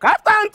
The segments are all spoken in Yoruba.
KAFTAN.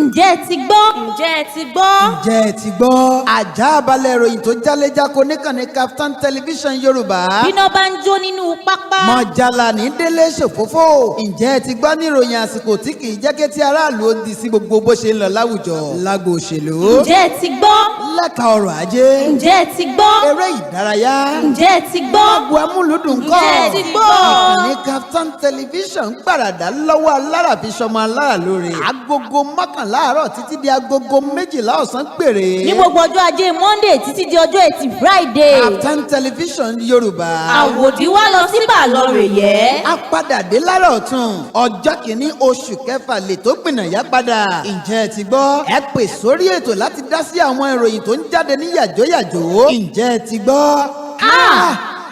Ǹjẹ́ ẹ ti gbọ́? Ǹjẹ́ ẹ ti gbọ́? Ǹjẹ́ ẹ ti gbọ́? Àjààbalẹ̀ ìròyìn tó jálẹ̀jáko níkànnì KAFTAN television Yorùbá. Bíná bá ń jó nínú pápá. Mọ̀jàlá ní délé ṣòfófó. Ǹjẹ́ ẹ ti gbọ́ ní ìròyìn àsìkò tí kì í jẹ́ kí ti aráàlú ó di sí gbogbo bó ṣe ń lọ láwùjọ. Lágbo òṣèlú. Ǹjẹ́ ẹ ti gbọ́? Lẹ́ka ọrọ̀ ajé. Ǹjẹ́ ẹ ti gbọ́? Eré ìdárayá. Ǹjẹ́ ẹ ti gbọ́? Agbo amúlùdùn kọ́. Ǹjẹ́ ẹ ti gbọ́? Ìkànnì KAFTAN television gbàràdà lọ́wọ́ alára fi ṣọmọ alára lóore. Agogo mọ́kànlá àárọ̀ títí di agogo 12 ọ̀sán péré. Ní gbogbo ọjọ́ ajé Monday títí di ọjọ́ Ẹtì Friday. KAFTAN television Yorùbá. Àwòdì wá lọ sí Bàlọ́rẹ̀ yẹ́. A padà dé lára ọ̀tún. Ọjọ́ kìíní oṣù kẹfà lè tó gbìnàyà padà. Ǹjẹ́ ẹ ti gbọ́? Ẹ pè sórí ètò láti dá sí àwọn ìròyìn tó ń jáde ní yàjóyàjó. Ǹjẹ́ ẹ ti gbọ́?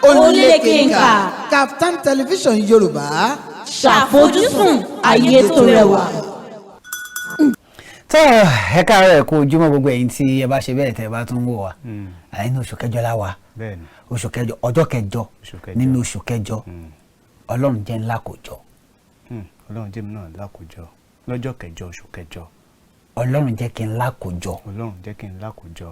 Olékenkà. KAFTAN television Yorùbá. Ṣàfojúsùn ayé tó rẹwà. tó ẹ káàárọ̀ ẹ kú ojúmọ́ gbogbo ẹ̀yin tí ẹ bá ṣe bẹ́ẹ̀ tẹ́ ẹ bá tún wò wá nínú oṣù kẹjọ la wà oṣù kẹjọ ọjọ́ kẹjọ nínú oṣù kẹjọ Ọlọ́run jẹ́ ńlá kò jọ. Ọlọ́run jẹ́ mi náà ńlá kò jọ lọ́jọ́ kẹjọ oṣù kẹjọ. Ọlọ́run jẹ́ kí ńlá kò jọ. Ọlọ́run jẹ́ kí ńlá kò jọ.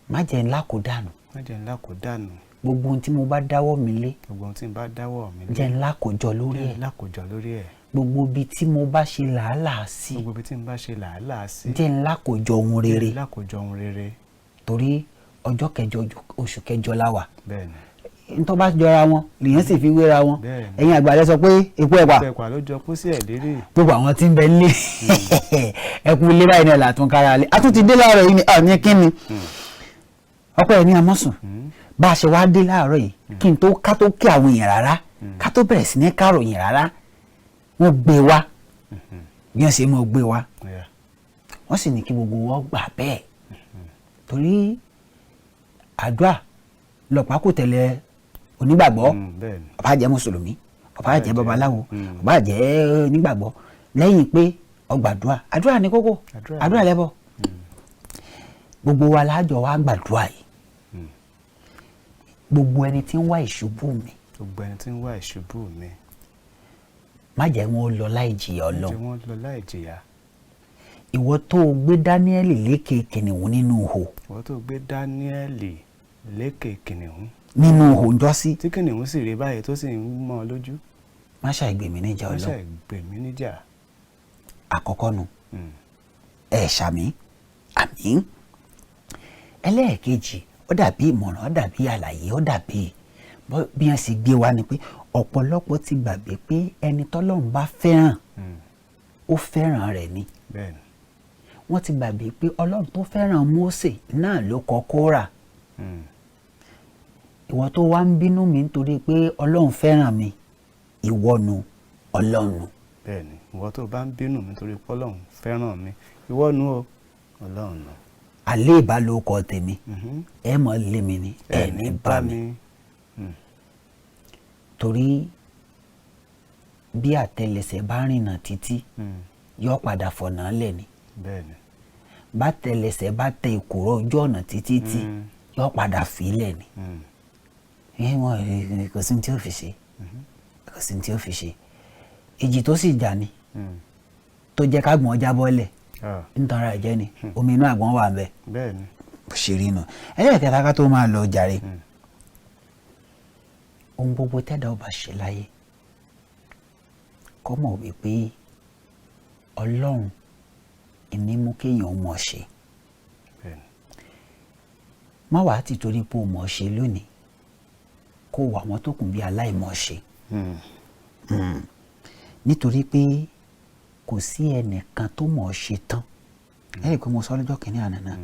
má jẹ́ ńlá kò dànù. má jẹ́ ńlá kò dànù. gbogbo ohun tí mo bá dáwọ́ mi lé. gbogbo ohun tí mo bá dáwọ́ mi lé. jẹ́ ńlá kò jọ lórí ẹ̀. jẹ́ ńlá kò jọ lórí ẹ̀. gbogbo ibi tí mo bá ṣe làálàá sí. gbogbo ibi tí mo bá ṣe làálàá sí. jẹ́ ńlá kò jọ ohun rere. jẹ́ ńlá kò jọ ohun rere. torí ọjọ́ kẹjọ oṣù kẹjọ la wà. bẹ́ẹ̀ni. ntọ́ bá jọra wọn lèèyàn sì fi wéra wọn. ẹ̀yin àgbàlẹ̀ sọ pé epo ẹ̀pà. epo ẹ̀pà ló jọ kó sí ẹ̀ lérí. gbogbo àwọn tí ń bẹ nílé ẹkùn ilé báyìí náà làtún kára lé a tún ti dé láàárọ̀ yìí ní kíni Opeyemi Amosun bá a ṣe wá dé láàárọ̀ yìí kí n tó ká tó kí àwọn èèyàn rárá ká tó bẹ̀rẹ̀ sí ní káròyìn rárá wọ́n gbé wa bí wọ́n ṣe mọ̀ gbé wa wọ́n sì ní kí gbogbo wọn gbà bẹ́ẹ̀ torí àdúrà lọ́pàá kò tẹ̀lé onígbàgbọ́ ọba jẹ́ mùsùlùmí ọba jẹ́ babaláwo ọba jẹ́ onígbàgbọ́ lẹ́yìn pé ọgbàdúrà àdúrà ní kókó àdúrà lẹ́bọ̀ gbogbo wa lájọ wa gbàdúrà yìí gbogbo ẹni tí ń wá ìṣubú mi. gbogbo ẹni tí ń wá ìṣubú mi. má jẹ́ wọn lọ láì jìyà Ọlọ́run. má jẹ́ wọn lọ láì jìyà. ìwọ tó o gbé Dáníẹ́lì lékè kìnìún nínú ihò. ìwọ tó o gbé Dáníẹ́lì lékè kìnìún. nínú ihò ń jọ́sí. tí kìnìún sì rí báyìí tó sì ń mọ́ ọ lójú. má ṣàìgbè mí níjà Ọlọ́run. má ṣàìgbè mí níjà. àkọ́kọ́ nu ẹ̀ ṣàmì àmín. ẹlẹ́ẹ̀kejì ó dàbí ìmọ̀ràn ó dàbí àlàyé ó dàbí bí wọ́n sì gbé wa ni pé ọ̀pọ̀lọpọ̀ ti gbàgbé pé ẹni tọ́lọ́run bá fẹ́ràn ó fẹ́ràn rẹ̀ ni. wọ́n ti gbàgbé pé Ọlọ́run tó fẹ́ràn Mósè náà ló kọ Kórà. ìwọ tó wá ń bínú mi nítorí pé Ọlọ́run fẹ́ràn mi ìwọ nu Ọlọ́run. bẹ́ẹ̀ni ìwọ tó bá ń bínú mi nítorí pé Ọlọ́run fẹ́ràn mi ìwọ nu o Ọlọ́run nu. alẹ́ ìbálòpọ̀ tèmi ẹ mọ̀ lé mi ni ẹ ní bá mi. torí bí àtẹlẹsẹ̀ bá rìnà títí yóò padà fọ̀nà lẹ̀ ni. bá tẹlẹsẹ̀ bá tẹ ìkòrò ojú ọ̀nà títí tí yóò padà fìlẹ̀ ni. kò sí ní tí ó fi ṣe kò sí ní tí ó fi ṣe ìjì tó sì jà ni tó jẹ́ ká gbọ́n jábọ́lẹ̀ nítorí àìjẹ́ ni omi inú àgbọn wà ńbẹ̀ bó ṣe rí nu ẹlẹ́ẹ̀kẹta ká tó máa lọ jàre ohun gbogbo tẹ́dá ọba ṣe láyé kọ́ mọ̀ wípé Ọlọ́run ìní mú kéèyàn mọ̀ ṣe má wàá ti torí pé o mọ̀ ṣe lónìí kó wà wọ́n tó kùn bí aláìmọ̀ ṣe nítorí pé kò sí ẹnìkan tó mọ̀ ọ́ ṣe tán lẹ́yìn pé mo sọ lọ́jọ́ kìíní àná náà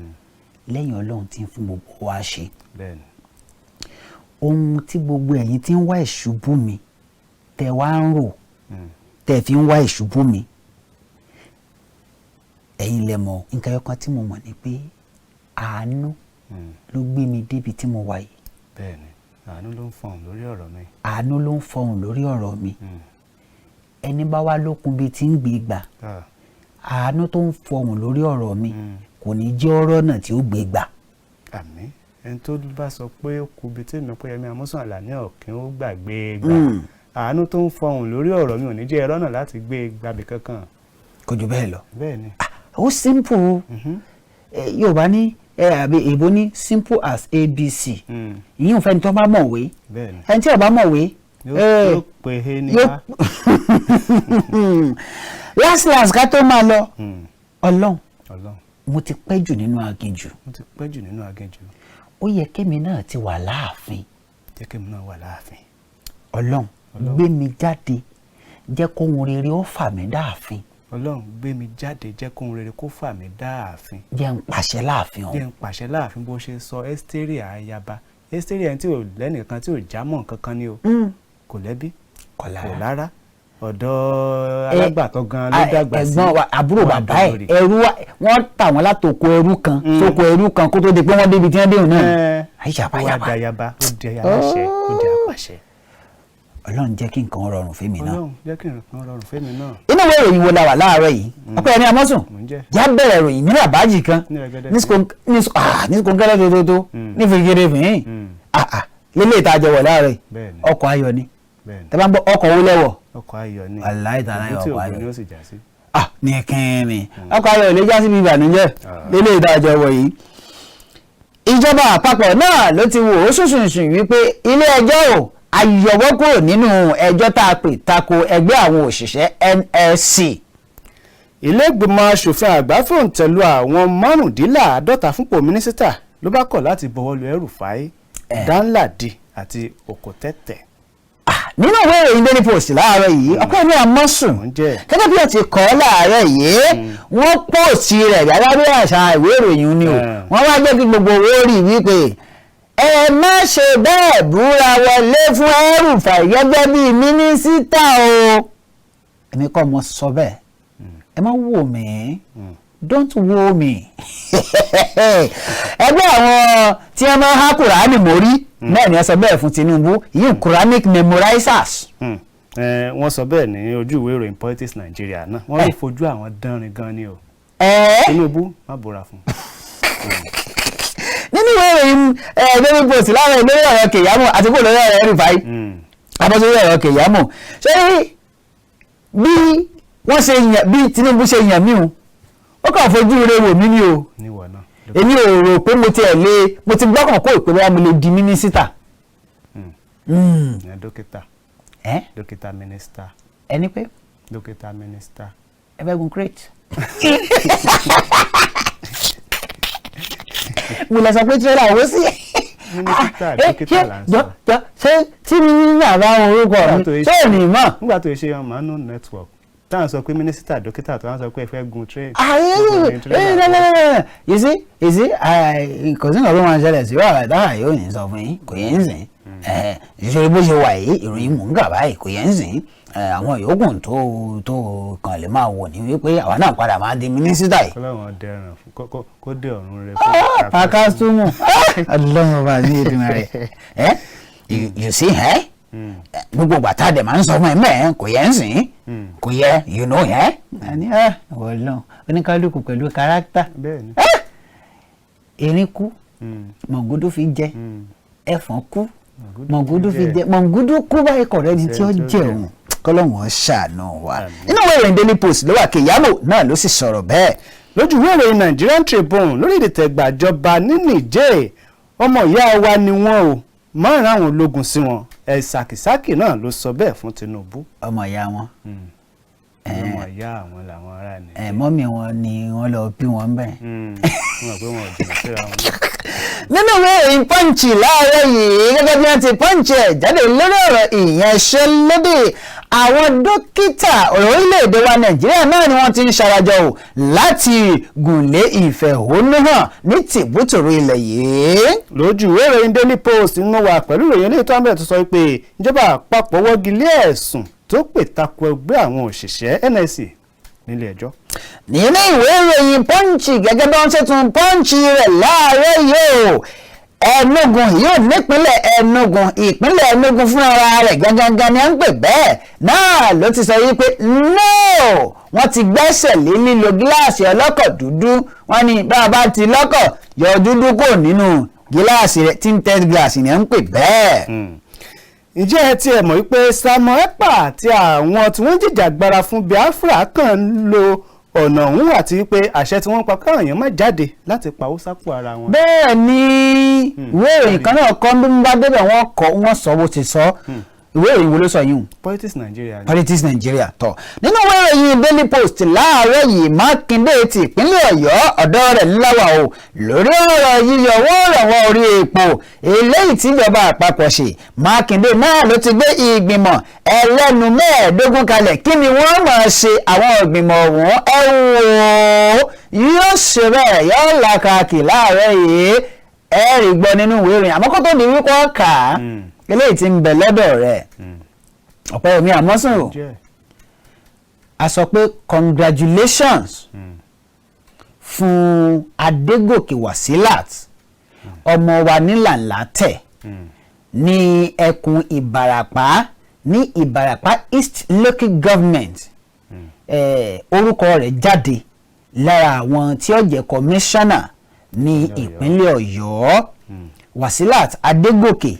lẹ́yìn Ọlọ́run tí ń fún gbogbo wa ṣe ohun tí gbogbo ẹ̀yin tí ń wá ìṣubú mi tẹ́ wá ń rò tẹ́ fi ń wá ìṣubú mi ẹ̀yin lẹ mọ̀ nǹkan ẹyọkan tí mo mọ̀ ni pé àánú ló gbé mi débi tí mo wà yìí. bẹ́ẹ̀ni àánú ló ń fọhùn lórí ọ̀rọ̀ mi. àánú ló ń fọhùn lórí ọ̀rọ̀ mi. ẹni bá wá lókun bíi tí ń gbé gbà àánú tó ń fọhùn lórí ọ̀rọ̀ mi kò ní jẹ́ ọ̀rọ̀ náà tí ó gbé gbà. àmín ẹni tó bá sọ pé ó kú bíi tí èmi Opeyemi Amosun Àlàní ọ̀kín ó gbàgbé gbà àánú tó ń fọhùn lórí ọ̀rọ̀ mi ò ní jẹ́ ẹ̀rọ náà láti gbé gbàbí kankan. kò jù bẹ́ẹ̀ lọ. bẹ́ẹ̀ ni. ó simple. Yorùbá ní àbí èbó ní simple as ABC. ìyẹn ò fẹ́ ni tó bá mọ̀wé. ẹni tí ò bá mọ̀wé. yóò pè é ní ká. last ká tó máa lọ. Ọlọ́run mo ti pẹ́ jù nínú aginjù. ó yẹ kémi náà ti wà láàfin. Ọlọ́run gbé mi jáde jẹ́ kóhun rere ó fà mí dáàfin. Ọlọ́run gbé mi jáde jẹ́ kóhun rere kó fà mí dáàfin. jẹ́ ń pàṣẹ láàfin o. jẹ́ ń pàṣẹ láàfin bó ṣe sọ Ẹ́sítérì ayaba. Ẹ́sítérì ẹni tí ò lẹ́nìkan tí ò jámọ́ kankan ni o. kò lẹ́bí kò lára ọ̀dọ̀ alágbàtọ́ gan ló dàgbà sí. ẹ̀gbọ́n àbúrò bàbá ẹ̀ ẹrú wọ́n tà wọ́n látòkò ẹrú kan sóko ẹrú kan kó tó di pé wọ́n débi tí wọ́n déhùn náà. ó wá dayaba ó di aláṣẹ ó di apàṣẹ. Ọlọ́run jẹ́ kí nǹkan rọrùn fẹ́mi náà. Ọlọ́run jẹ́ kí nǹkan rọrùn fẹ́mi náà. inú ìwé ìròyìn wo la wà láàárọ̀ yìí Opeyemi Amosun já bẹ̀rẹ̀ ìròyìn ní àbájì kan ní kòńkẹ́lẹ́ tó ní fìgèrè fìhín lélẹ̀ ìtajà wọ̀ láàárọ̀ yìí ọkọ̀ ayọ̀ ni tẹ́ bá ń bọ́ ọkọ̀ owó lẹ́wọ̀ ọkọ̀ ayọ̀ ni aláìtàláyọ̀ ọkọ̀ ayọ̀ ni ní kẹ́ni ọkọ̀ ayọ̀ lè já síbi ìbànújẹ́ lélẹ̀ ìtajà wọ̀ yìí. ìjọba àpapọ̀ náà ló ti wò ó ṣùṣùṣù wípé ilé ẹjọ́ ò ayọ̀wọ́ kúrò nínú ẹjọ́ tá a pè tako ẹgbẹ́ àwọn òṣìṣẹ́ NLC. ilé ìgbìmọ̀ aṣòfin àgbà fòǹtẹ̀lù àwọn márùndínláàádọ́ta fúnpò mínísítà ló bá kọ̀ láti bọwọ́lu El-Rufai, Danladi àti Okotete. nínú ìwé ìròyìn Daily Post láàárọ̀ yìí Opeyemi Amosun gẹ́gẹ́ bí ó ti kọ́ láàárọ̀ yìí wọ́n pòsì rẹ̀ gẹ́gẹ́ bí àṣà ìwé ìròyìn ni o wọ́n wá jẹ́ kí gbogbo owó rí wípé ẹ má ṣe bẹ́ẹ̀ búra wọlé fún El-Rufai gẹ́gẹ́ bí mínísítà o. èmi kọ́ mo sọ bẹ́ẹ̀ ẹ má wò mí don't wo me. ẹgbẹ́ àwọn tí wọ́n máa ń há Kùránì mórí náà ni wọ́n sọ bẹ́ẹ̀ fún Tinubu yìí Quranic memorizers. wọ́n sọ bẹ́ẹ̀ ní ojú ìwé ìròyìn Politics Nigeria náà wọ́n rí fojú àwọn dánrin gan ni o. Tinubu má búra fún. nínú ìwé ìròyìn Daily Post láwọn ìlú ọ̀rọ̀ Keyamo àti kò lórí ọ̀rọ̀ El-Rufai abọ́sórí ọ̀rọ̀ Keyamo ṣé bí wọ́n ṣe yàn bí Tinubu ṣe yàn mí o ó kàn fojú rẹ wò mí ni o èmi ò rò pé mo ti gbọ́kàn kó ìpè bá mo lè di mínísítà. dókítà mínísítà. ẹni pé. dókítà mínísítà. ẹ bẹ́ gun crate. mo lọ sọ pé tírélà owó sí. mínísítà dókítà là ń sọ. ṣé tí mi ní àbá orúkọ mi ṣé ò ní mọ̀. nígbà tó ṣe Manu network táwọn sọ pé mínísítà dókítà tó wọ́n sọ pé ẹ fẹ́ gun train. you see kò sí nǹkan tó máa ń ṣẹlẹ̀ sí wàhálà táwọn yóò ní sọ fún yín kò yẹ ń sìn ìṣòro bó ṣe wà yìí ìròyìn mò ń gà báyìí kò yẹ ń sìn àwọn yòókù tó kàn lè máa wò ní wípé àwa náà padà máa di mínísítà yìí. kọ́láwọn dẹrùn kó dé ọ̀run rẹ fún pàkásùmù ọlọ́run bá ní ètò rẹ̀ you see gbogbo bàtà dẹ̀ máa ń sọ fún ẹ mẹ́ẹ̀ kò yẹ ń sìn kò yẹ you know ẹni ọlọ́run oníkálukú pẹ̀lú kárátà erin kú mọ̀gúdú fi jẹ ẹ̀fọn kú mọ̀gúdú fi jẹ mọ̀gúdú kú báyìí kọ̀rẹ́ ni tí ó jẹun kọ́lọ́hún ṣàánú wa. nínú ìwé ìròyìn Daily Post ló wà Keyamo náà ló sì sọ̀rọ̀ bẹ́ẹ̀. lójú ìwé ìròyìn Nigerian Tribune lórí ìdìtẹ̀gbàjọba ní Niger ọmọ ìyá wa ni wọ́n o márùn àwọn ológun sí wọn Sàkìsàkì náà ló sọ bẹ́ẹ̀ fún Tinubu. ọmọ ìyá wọn. ọmọ ìyá àwọn làwọn ará ni. mọ́mì wọn ni wọ́n lọ bí wọn bẹ́ẹ̀. wọ́n pé wọn ò jìnnà síra wọn. nínú ìwé ìròyìn Punch láàárọ̀ yìí gẹ́gẹ́ bí wọ́n ti Punch ẹ̀ jáde lórí ọ̀rọ̀ ìyanṣẹ́lódì àwọn dókítà orílẹ̀-èdè wa Nàìjíríà náà ni wọ́n ti ń ṣarajọ o láti gùnlé ìfẹ̀hónúhàn ní tìbútòrò ilẹ̀ yìí. lójú ìwé ìròyìn Daily Post nínú wa pẹ̀lú ìròyìn ilé ìtọ́ àmì ẹ̀ tó sọ pé ìjọba àpapọ̀ wọ́gi lé ẹ̀sùn tó pè tako ẹgbẹ́ àwọn òṣìṣẹ́ NLC nílé ẹjọ́. nínú ìwé ìròyìn Punch gẹ́gẹ́ bí wọ́n ṣe tún Punch rẹ̀ láàárọ̀ yìí o Enugu yóò nípínlẹ̀ Enugu ìpínlẹ̀ Enugu fúnra rẹ̀ gangan ni à ń pè bẹ́ẹ̀ náà ló ti sọ yìí pé no wọ́n ti gbẹ́sẹ̀ lé lílo gíláàsì ọlọ́kọ̀ dúdú wọ́n ní bá a bá ti lọ́kọ̀ yọ dúdú kò nínú gíláàsì rẹ̀ tinted glass ni à ń pè bẹ́ẹ̀. ǹjẹ́ ẹ tiẹ̀ mọ̀ wípé Samuel Ekpa àti àwọn tí wọ́n jìjàgbara fún Biafra kàn ń lo ọ̀nà ọ̀hún àti wípé àṣẹ tí wọ́n pa káwọn èèyàn má jáde láti pawó sápò ara wọn. bẹ́ẹ̀ ni ìwé ìròyìn kan náà kọ́ bí wọ́n bá débẹ̀ wọ́n sọ bó ti sọ ìwé ìròyìn wo ló sọ yìí. Politics Nigeria. Politics Nigeria tọ̀ nínú ìwé ìròyìn Daily Post láàárọ̀ yìí Mákindé ti ìpínlẹ̀ Ọ̀yọ́ ọ̀dọ́ rẹ̀ ńláwà o lórí ọ̀rọ̀ yíyọ owó ìrànwọ́ orí epo eléyìí tí ìjọba àpapọ̀ ṣe. Mákindé náà ló ti gbé ìgbìmọ̀ ẹlẹ́nu 15 kalẹ̀ kí ni wọ́n máa ṣe àwọn ìgbìmọ̀ ọ̀hún ẹ wò ó yóò ṣe bẹ́ẹ̀ yóò làkàkì láàárọ̀ yìí ẹ rí gbọ́ nínú ìwé ìròyìn àmọ́ kó tó di wípé ọkà eléyìí tí ń bẹ lọ́dọ̀ rẹ̀ Opeyemi Amosun a sọ pé congratulations fún Adégòkè Wasilat ọmọ wa nílànlá tẹ̀ ní ẹkùn Ìbàràpá ní Ìbàràpá East Local Government orúkọ rẹ̀ jáde lára àwọn tí ó jẹ́ kọmíṣánná ní ìpínlẹ̀ Ọ̀yọ́ Wasilat Adégòkè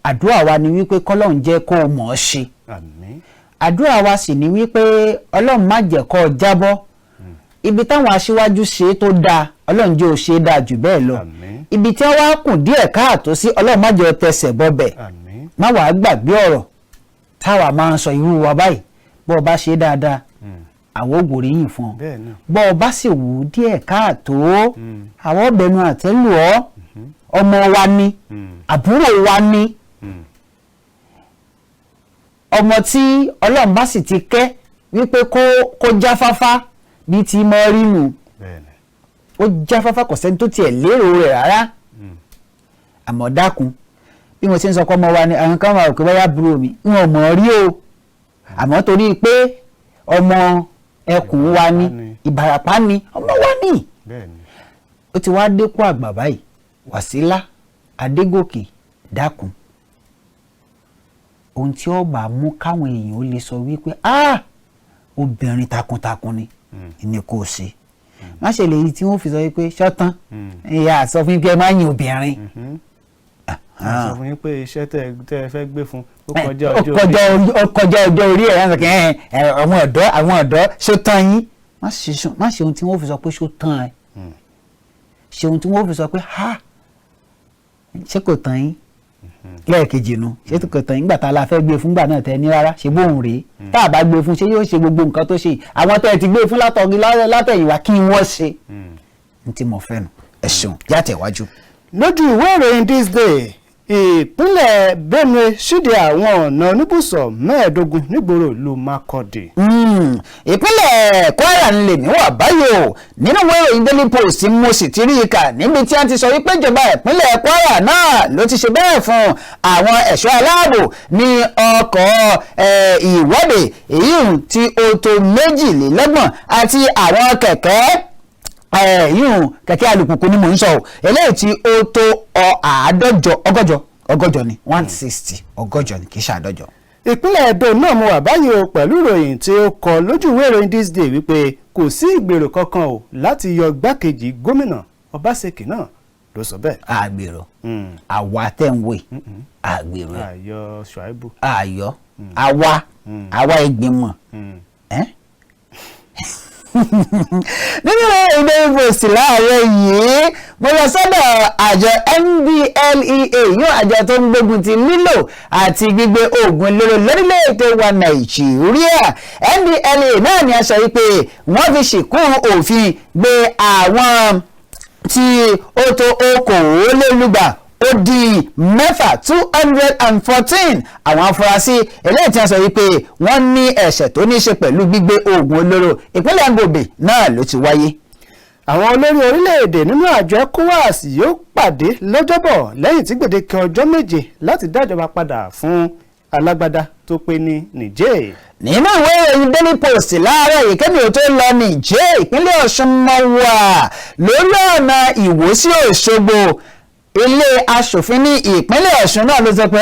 àdúrà wa ni wípé kọ́lọ́run jẹ́ kó o mọ̀ ọ́ ṣe àdúrà wa sì ni wípé ọlọ́run má jẹ́ kó o jábọ́ ibi táwọn aṣíwájú ṣe tó dáa ọlọ́run jẹ́ ò ṣe dáa jù bẹ́ẹ̀ lọ ibi tí wọ́n á kùn díẹ̀ káàtó sí ọlọ́run má jẹ́ ọ tẹsẹ̀ bọ́bẹ̀ má wàá gbàgbé ọ̀rọ̀ táwa máa ń sọ irú wa báyìí bọ́ ọ bá ṣe dáadáa àwọn ògbòrí yìí fún ọ bọ́ ọ bá sì wù ú díẹ̀ káàtó àwọn ọbẹ̀nu àtẹ́lù ọ ọmọ wa ni àbúrò wa ni ọmọ tí ọlọ́run bá sì ti kẹ́ wípé kó jáfáfá bí ti mọ rínu ó jáfáfá kò sẹ́ni tó tiẹ̀ lérò rẹ̀ rárá àmọ́ dákun bí mo ti ń sọ pé ọmọ wa ni àwọn kan máa rò pé báyà búrò mi wọn ò mọ̀ rí o àmọ́ torí pé ọmọ ẹkùn wa ni Ìbàràpá ni ọmọ wa ni ó ti wá dépò àgbà báyìí Wàsílà Adégòkè dákun ohun tí ó bá mú káwọn èèyàn ó lè sọ wípé obìnrin takuntakun ni kò ṣe má ṣe lè yí tí wọ́n fi sọ wípé ṣọ́tán ìyá sọ fún pé ẹ má yin obìnrin. sọ fún yín pé iṣẹ́ tẹ́ ẹ fẹ́ gbé fún ó kọjá ọjọ́ orí ẹ̀ láti kẹ́ àwọn ọ̀dọ́ ṣó tán yín má ṣe ohun tí wọ́n fi sọ pé ṣó tán ẹ ṣe ohun tí wọ́n fi sọ pé ṣé kò tán yín lẹ́ẹ̀kejì nu ṣé kò tán yín gbà tá a la fẹ́ gbé fún gbà náà tẹ ní rárá ṣe bóun rèé tá a bá gbé fún ṣé yóò ṣe gbogbo nǹkan tó ṣe àwọn tẹ́ ẹ ti gbé fún látẹ̀yìnwá kí wọ́n ṣe n tí mo fẹ́ nu ẹ̀sùn yàtẹ̀wájú. lójú ìwé ìròyìn This Day ìpínlẹ̀ Benue ṣíde àwọn ọ̀nà oníbùsọ̀ 15 nígboro ìlú Makurdi. ìpínlẹ̀ Kwara ń lè mí wà báyìí o nínú ìwé ìròyìn Daily Post mo sì ti rí i kà níbi tí a ti sọ wípé ìjọba ìpínlẹ̀ Kwara náà ló ti ṣe bẹ́ẹ̀ fún àwọn ẹ̀ṣọ́ aláàbò ní ọkọ̀ ìwọ́de èyí tí ó tó 22 àti àwọn kẹ̀kẹ́ kẹ̀kẹ́ alùpùpù ni mò ń sọ eléyìí tí ó tó ọgọ́jọ ni 160 ọgọ́jọ ni kì í ṣe àádọ́jọ. ìpínlẹ̀ Edo náà mo wà báyìí o pẹ̀lú ìròyìn tí ó kọ lójú ìwé ìròyìn This Day wípé kò sí ìgbèrò kankan o láti yọ igbákejì gómìnà Obaseki náà ló sọ bẹ́ẹ̀. àgbèrò àwa tẹ̀ ń wè àgbèrò àyọ Ṣùáìbù àyọ àwa ìgbìmọ̀ nínú ilé ìbòsí láàárọ̀ yìí mo lọ sọ́dọ̀ àjọ NDLEA yóò àjọ tó ń gbógun ti lílò àti gbígbé oògùn olóró lórílẹ̀‐èdè wa Nàìjíríà NDLEA náà ni a sọ wípé wọ́n fi ṣìkún òfin gbé àwọn tí ó tó okòólélúgba ó di 214 àwọn afurasí eléyìí tí wọ́n sọ wípé wọ́n ní ẹ̀ṣẹ̀ tó ní í ṣe pẹ̀lú gbígbé oògùn olóró ìpínlẹ̀ Gombe náà ló ti wáyé. àwọn olórí orílẹ̀-èdè nínú àjọ ECOWAS yóò pàdé lọ́jọ́bọ̀ lẹ́yìn tí gbèdéke ọjọ́ 7 láti dájọba padà fún alágbádá tó pé ní Niger. nínú ìwé ìròyìn Daily Post láàárọ̀ yìí kẹ́mi ò tó lọ Niger ìpínlẹ̀ Ọ̀ṣun mọ́ wà lórí ọ̀nà Ìwó sí Òṣogbo ilé aṣòfin ní ìpínlẹ̀ Ọ̀ṣun náà ló sọ pé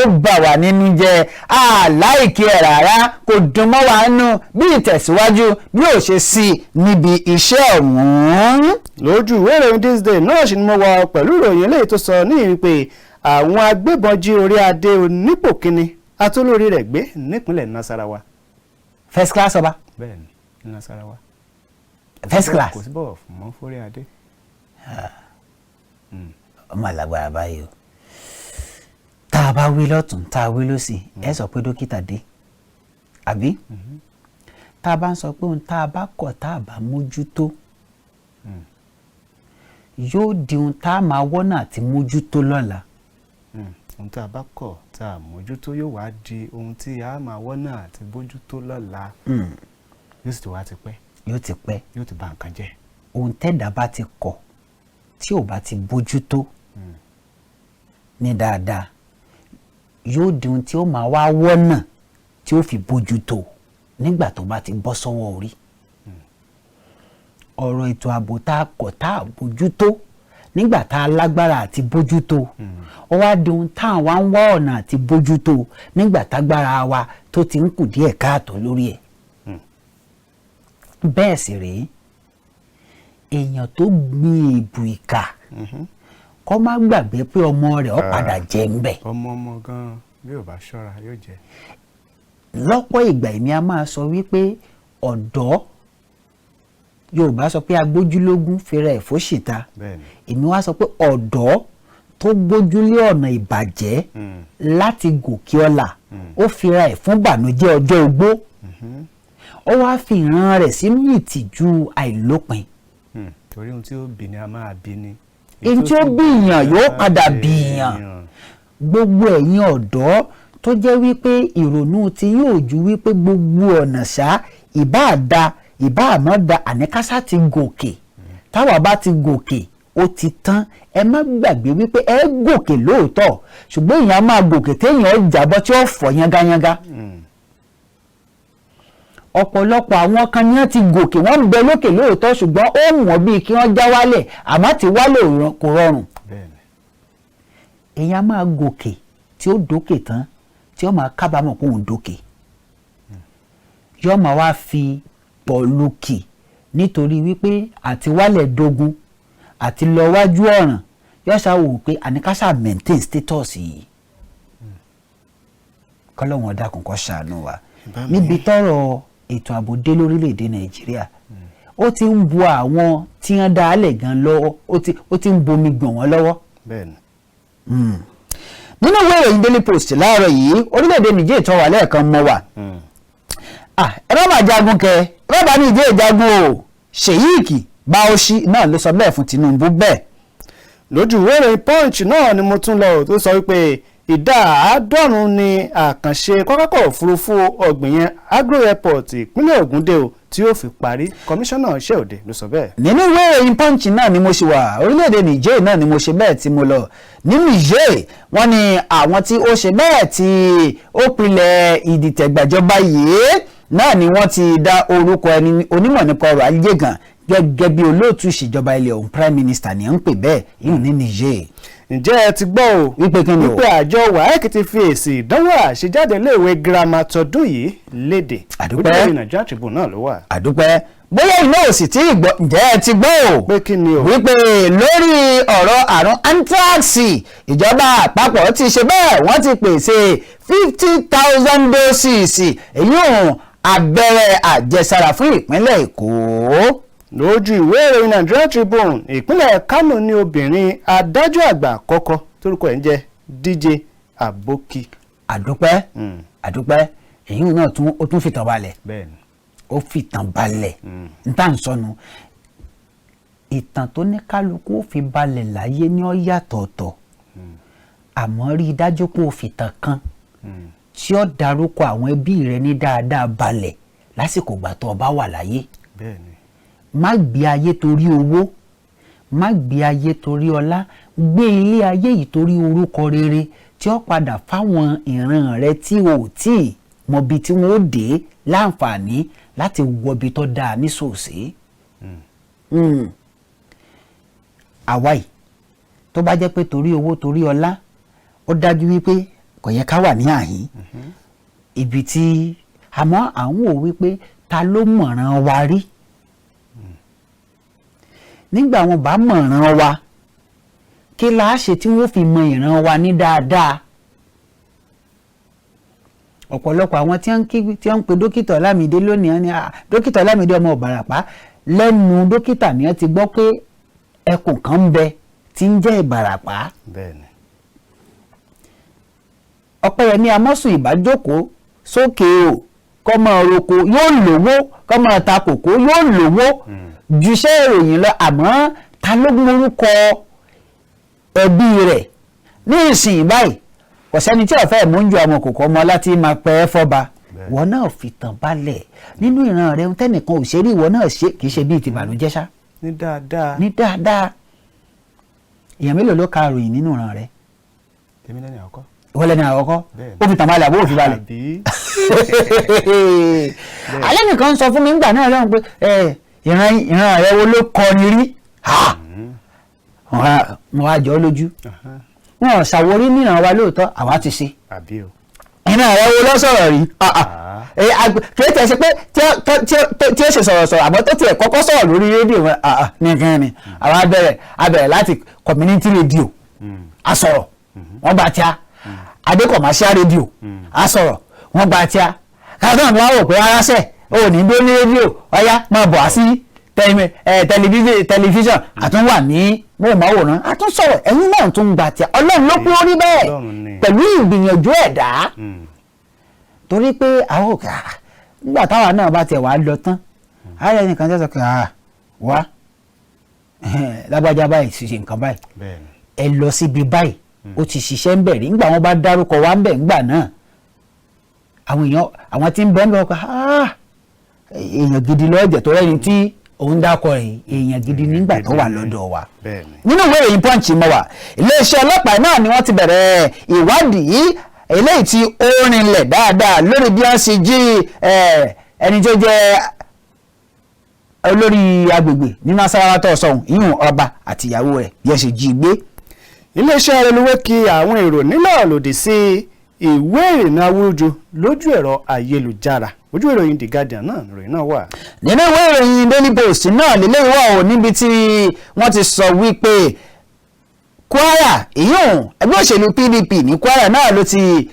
ó bà wá nínú jẹ́ àláìkí ẹ̀ rárá kò dùn mọ́ wa nínú bí ìtẹ̀síwájú bí ó ṣe sí níbi iṣẹ́ ọ̀hún. lójú ìwé ìròyìn This Day náà ṣì ni mo wà pẹ̀lú ìròyìn eléyìí tó sọ ní wípé àwọn agbébọn jí orí adé onípò kínní atólórí rẹ̀ gbé nípínlẹ̀ Nasarawa. first class ọba. bẹ́ẹ̀ni ní Nasarawa. first class. kò sí bọ̀wọ̀ fún mọ́ fórí adé. ọmọ alágbára báyìí o tá a bá wí lọ́tún tá a wí lọ́sì ẹ sọ pé dókítà dé àbí tá a bá ń sọ pé ohun tá a bá kọ̀ tá a bá mójútó yóò di ohun tá a máa wọ́nà àti mójútó lọ́la. ohun tá a bá kọ̀ tá a mójútó yóò wá di ohun tí a máa wọ́nà àti bójútó lọ́la. yóò sì ti wá ti pẹ́. yóò ti pẹ́. yóò ti bà nǹkan jẹ́. ohun tẹ́dà bá ti kọ̀ tí ò bá ti bójútó ní dáadáa yóò di ohun tí ó máa wá wọ́nà tí ó fi bójútó nígbà tó bá ti bọ́ sọ́wọ́ orí. ọ̀rọ̀ ètò ààbò tá a kọ̀ tá a bójútó nígbà tá a lágbára àti bójútó ó wá di ohun tá a wá ń wá ọ̀nà àti bójútó nígbà tágbára wa tó ti ń kù díẹ̀ káàtó lórí ẹ̀. bẹ́ẹ̀ sì rèé èèyàn tó gbin èbù ìkà kó má gbàgbé pé ọmọ rẹ̀ ó padà jẹ ń bẹ̀. ọmọ gan-an bí ò bá ṣọ́ra yóò jẹ. lọ́pọ̀ ìgbà èmi a máa sọ wípé ọ̀dọ́ Yorùbá sọ pé agbójúlógún fẹ́ra ẹ̀ fóṣìta èmi wá sọ pé ọ̀dọ́ tó gbójúlé ọ̀nà ìbàjẹ́ láti gòkè ọlà ó fẹ́ra ẹ̀ fún bànújẹ́ ọjọ́ ogbó ó wá fi ìran rẹ̀ sínú ìtìjú àìlópin. torí ohun tí ó bì ni a máa bí ni. ohun tí ó bìyàn yóò padà bìyàn. gbogbo ẹ̀yin ọ̀dọ́ tó jẹ́ wípé ìrònú tí yóò ju wípé gbogbo ọ̀nà ṣá ìbá da ìbá àmọ́ da àníkásá ti gòkè táwa bá ti gòkè ó ti tán ẹ má gbàgbé wípé ẹ gòkè lóòótọ́ ṣùgbọ́n èèyàn máa gòkè téèyàn jábọ́ tí ó fọ́ yángayánga. ọ̀pọ̀lọpọ̀ àwọn kan ní wọ́n ti gòkè wọ́n ń bẹ lókè lóòótọ́ ṣùgbọ́n ó wọ́n bíi kí wọ́n já wálẹ̀ àmọ́ tí wálẹ̀ kò rọrùn. èèyàn máa gòkè tí ó dókè tán tí ó máa kábàámọ̀ pé òun dókè yóò máa wá fi pọ̀lùkì nítorí wípé àti wálẹ̀ dogun àti lọ wájú ọ̀ràn yóò ṣàwò pé àníkàṣà maintain status yìí kọ́lọ́wọ́n dákun kó ṣàánú wa níbi tọ́rọ̀ ètò ààbò dé lórílẹ̀‐èdè Nàìjíríà ó ti ń bu àwọn tí wọ́n dá alẹ̀ gan lọ́wọ́ ó ti ń bomi gbọ̀n wọ́n lọ́wọ́. nínú ìwé ìròyìn Daily Post láàárọ̀ yìí orílẹ̀‐èdè Niger tó wà lẹ́ẹ̀kan mọ́ wa ẹ bá máa jagun kẹ ẹ bá bá ní ìdí ìjagun o Sheikh Bauchi náà ló sọ bẹ́ẹ̀ fún Tinubu bẹ́ẹ̀. lójú ìwé ìròyìn Punch náà ni mo tún lọ tó sọ wípé ìdá 90 ni àkànṣe pápákọ̀ òfurufú ọ̀gbìn yẹn Agro Airport ìpínlẹ̀ Ògùn dé o tí yóò fi parí kọmíṣánná iṣẹ́ òde ló sọ bẹ́ẹ̀. nínú ìwé ìròyìn Punch náà ni mo ṣe wà orílẹ̀-èdè Niger náà ni mo ṣe bẹ́ẹ̀ tí mo lọ ní Niger wọ́n ní àwọn tí ó ṣe bẹ́ẹ̀ tí ó pilẹ̀ ìdìtẹ̀gbàjọba yìí náà ni wọ́n ti dá orúkọ ẹni onímọ̀ nípa ọrọ̀ ajé gan gẹ́gẹ́ bí olóòtú ìṣèjọba ilẹ̀ ọ̀hún Prime Minister ni à ń pè bẹ́ẹ̀ yìí ní Niger. ǹjẹ́ ẹ ti gbọ́ o wípé kí ni o wípé àjọ WAEC ti fi èsì ìdánwò àṣejáde iléèwé girama tọdún yìí léde. àdúpẹ́ orílẹ̀-èdè Nàìjíríà Tribune náà ló wà. àdúpẹ́ bóyá iná ò sì tí ì gbọ́ ǹjẹ́ ẹ ti gbọ́ o pé kí ni o wípé lórí ọ̀rọ̀ àrùn anthrax ìjọba àpapọ̀ ti ṣe bẹ́ẹ̀ wọ́n ti pèsè 50,000 doses èyí ò abẹ́rẹ́ àjẹsára fún ìpínlẹ̀ Èkó. lójú ìwé ìròyìn Nigeria Tribune ìpínlẹ̀ Kánò ní obìnrin adájọ́ àgbà àkọ́kọ́ torúkọ ẹ̀ ń jẹ́ DJ Aboki. àdúpẹ́ àdúpẹ́ èyí náà ó tún fìtàn balẹ̀ bẹ́ẹ̀ni ó fìtàn balẹ̀ n tá à ń sọnù ìtàn tó ní kálukú ó fi balẹ̀ láyé ní ó yàtọ̀ọ̀tọ̀ àmọ́ rí i dájú pé ó fìtàn kan tí ó darúkọ àwọn ẹbí rẹ ní dáadáa balẹ̀ lásìkò ìgbà tó o bá wà láyé. bẹ́ẹ̀ni. má gbé ayé torí owó má gbé ayé torí ọlá gbé ilé ayé yìí torí orúkọ rere tí ó padà fáwọn ìran rẹ tí o ò tí ì mọbi tí wọn ó dé láǹfààní láti wọbi tó dáa ní sòsí. àwa yìí tó bá jẹ́ pé torí owó torí ọlá ó dájú wípé kò yẹ ká wà ní àhín ibi tí àmọ́ àwọn ò wípé ta ló mọ̀ràn wa rí nígbà wọn bá mọ̀ràn wa kí la ṣe tí wọ́n fi mọ ìran wa ní dáadáa ọ̀pọ̀lọpọ̀ àwọn tí wọ́n ń pe dókítà Olamide lónìí ni dókítà Olamide ọmọ Ìbàràpá lẹ́nu dókítà ni wọ́n ti gbọ́ pé ẹkùn kan ń bẹ tí ń jẹ́ Ìbàràpá. bẹ́ẹ̀ni. Opeyemi Amosun ìbájókòó sókè o kọ́ máa roko yóò lówó kọ́ máa ta kòkó yóò lówó ju iṣẹ́ ìròyìn lọ àmọ́ ta ló gbórúkọ ẹbí rẹ̀ ní ìsìn báyìí kò sẹ́ni tí ọ̀fẹ́ mú ń ju àwọn kòkó ọmọ láti máa pẹ́ fọ́ba wọn náà fi tàn balẹ̀ nínú ìran rẹ̀ tẹ́nìkan ò ṣe rí ìwọ náà ṣe kì í ṣe bíi tìbànújẹ́ ṣá. ní dáadáa. ní dáadáa èèyàn mélòó ló ka ròyìn nínú ìran rẹ̀. èmi lẹ́ni àkọ́kọ́. ìwọ lẹ́ni àkọ́kọ́ ó fi tàn balẹ̀ àbó òfin balẹ̀. alẹ́ nìkan sọ fún mi nígbà náà lọ́run pé ìran rẹ̀ wo ló kọni rí mo wá jọ lójú wọn ò ṣàwórí níran wa lóòótọ́ àwa ti ṣe ìran rẹ̀ wo ló sọ̀rọ̀ rí kì í tẹ̀ ṣe pé tí ó ṣe sọ̀rọ̀ àmọ́ tó tiẹ̀ kọ́kọ́ sọ̀rọ̀ lórí rédíò nìkan ni àwa bẹ̀rẹ̀ láti community radio a sọ̀rọ̀ wọ́n gba tíá adé commercial radio a sọ̀rọ̀ wọ́n gba tíá káàkiri àwọn àwọn òpè aráṣẹ́ ò ní dé ní rédíò ọ̀yá máa bọ̀ á sí tẹlifíṣàn àtúnwà ní móhùnmáwòrán àtúnsọ̀rọ̀ ẹ̀yin náà tún gba tíá ọlọ́run ló pé ó rí bẹ́ẹ̀ pẹ̀lú ìgbìyànjú ẹ̀dá torí pé àwọn òkè nígbà táwa náà bá tiẹ̀ wá lọ tán ààrẹ nìkan tẹ́ sọ pé wá lágbájá báyìí ṣe nǹkan báyìí ẹ lọ síbi báyìí ó ti ṣiṣẹ́ ń bẹ̀ rí nígbà wọn bá dárúkọ wá ń bẹ̀ ńgbà náà àwọn tí ń bẹ́ ń bẹ̀ wọ́n èèyàn gidi lọ́jẹ̀ tó rẹ́ni tí òun dákọ̀ rẹ̀ èèyàn gidi nígbà tó wà lọ́dọ̀ wa nínú ìwé ìròyìn Punch mọ́ wa iléeṣẹ́ ọlọ́pàá náà ni wọ́n ti bẹ̀rẹ̀ ìwádìí eléyìí tí ó rinlẹ̀ dáadáa lórí bí wọ́n ṣe jí ẹni tó jẹ́ olórí agbègbè ní Nasarawa tó sọ̀hún ìyún ọba àti ìyàwó rẹ̀ bí wọ́n ṣe jí gbé. iléeṣẹ́ reluwé kí àwọn èrò nílò lòdì sí ìwé ìrìnnà awúrúju lójú ẹ̀rọ ayélujára ojú ìròyìn The Guardian náà ìròyìn náà wà. nínú ìwé ìròyìn Daily Post náà lélẹ́yìn wà ó níbi tí wọ́n ti sọ wípé Kwara ìyún ẹgbẹ́ òṣèlú PDP ní Kwara náà ló ti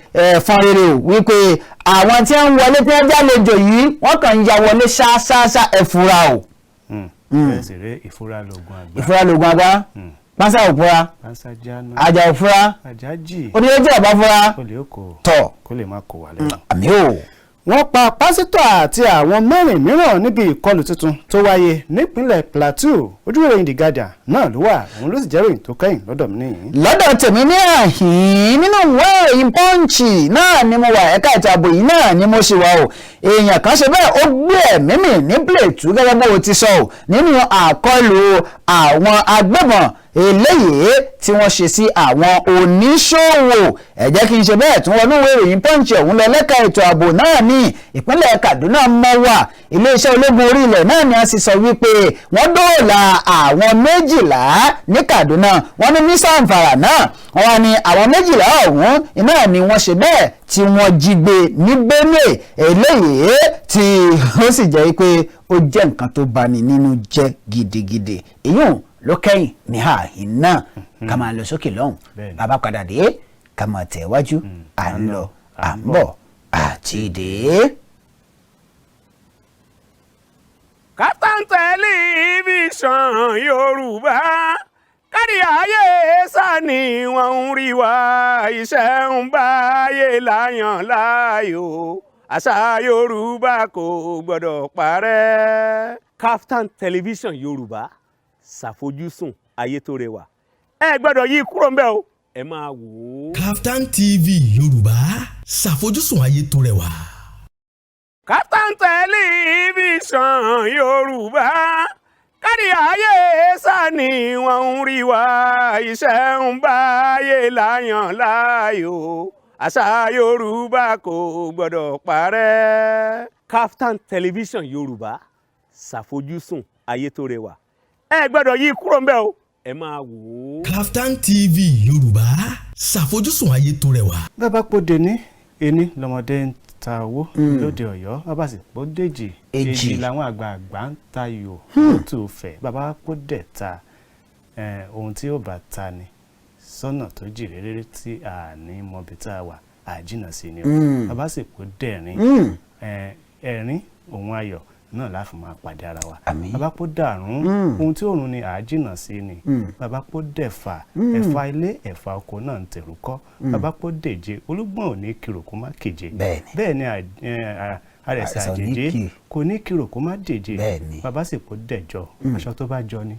fọn rere o wípé àwọn tí wọ́n wọlé tí wọ́n jálejò yìí wọ́n kàn ń ya wọlé ṣáṣáṣá ẹ̀fúra o. ìfúra lògùn àgbà pánsá òfúra àjà òfúra oníyẹ́jẹ́ ọ̀bá fúra tọ̀ kó lè má kó wà lẹ́nu. àmì o. wọ́n pa pásítọ̀ àti àwọn mẹ́rin mìíràn níbi ìkọlù tuntun tó wáyé nípínlẹ̀ Plateau ojú ìròyìn The Guardian náà ló wà òun ló sì jẹ́ ìròyìn tó kẹ́yìn lọ́dọ̀ mi nìyí. lọ́dọ̀ tèmi ní àhín nínú ìwé ìròyìn Punch náà ni mo wà ẹ̀ka ètò ààbò yìí náà ni mo ṣe wà o èèyàn kan ṣe bẹ́ẹ̀ ó gbé ẹ̀mí mì ní Plateau gẹ́gẹ́ bó ti sọ o nínú àkọlù àwọn agbébọn eléyìí tí wọ́n ṣe sí àwọn oníṣòwò ẹ jẹ́ kí n ṣe bẹ́ẹ̀ tún wọnú ìwé ìròyìn Punch ọ̀hún lọ lẹ́ka ètò ààbò náà ní ìpínlẹ̀ Kaduna mọ́ wà iléeṣẹ́ ológun orí ilẹ̀ náà ni a sì sọ wípé wọ́n dóòlà àwọn 12 ní Kaduna wọ́n ní ní Zamfara náà wọ́n ní àwọn 12 ọ̀hún iná ni wọ́n ṣe bẹ́ẹ̀ tí wọ́n jí gbé ní Benue eléyìí tí ó sì jẹ́ pé ó jẹ́ nǹkan tó bani nínú jẹ́ gidigidi èyí ló kẹ́yìn ní ààyìn náà ká máa lọ sókè lọ́hùn bàbá padà dé ká máa tẹ̀ wájú à ń lọ à ń bọ̀ àti dé. KAFTAN tẹlifíṣàn Yorùbá kárí ayé sani wọn ń rí wa iṣẹ́ ń báyé láyàn láàyò àṣà Yorùbá kò gbọ́dọ̀ parẹ́. KAFTAN tẹlifíṣàn Yorùbá ṣàfojúsùn ayé tó rẹwà ẹ gbọ́dọ̀ yí kúrò ńbẹ̀ o ẹ máa wò ó. KAFTAN TV Yorùbá ṣàfojúsùn ayé tó rẹwà. KAFTAN tẹlifíṣàn Yorùbá kárí ayé sani wọn ń rí wa iṣẹ́ ń báyé láyàn láàyò àṣà Yorùbá kò gbọ́dọ̀ parẹ́. KAFTAN tẹlifíṣàn Yorùbá ṣàfojúsùn ayé tó rẹwà ẹ gbọ́dọ̀ yí kúrò ńbẹ̀ o ẹ máa wò ó. KAFTAN TV Yorùbá ṣàfojúsùn ayé tó rẹwà. bàbá pòde ní ení lọmọdé ń ta owó lóde Ọ̀yọ́ bàbá sì pò dèjì èjì làwọn àgbààgbà ń tayò tó fẹ́ bàbá pòde ta ohun tí ó bá ta ni sọ́nà tó jì réré tí a ní mọbi tá a wà àjìnà sí ni o bàbá sì kó dẹ̀rín ẹ̀rín òun ayọ̀ náà láfi máa pàdé ara wa bàbá kó dàrún ohun tí òun ni àjìnà sí ni bàbá kó dẹ̀fà ẹ̀fà ilé ẹ̀fà oko náà ń tẹ̀rù kọ́ bàbá kó dèje olúgbọ̀n ò ní kírò kó má kéje bẹ́ẹ̀ ni àrẹ̀sà àjèjé kò ní kírò kó má dèje bàbá sì kó dẹ̀jọ aṣọ tó bá jọ ni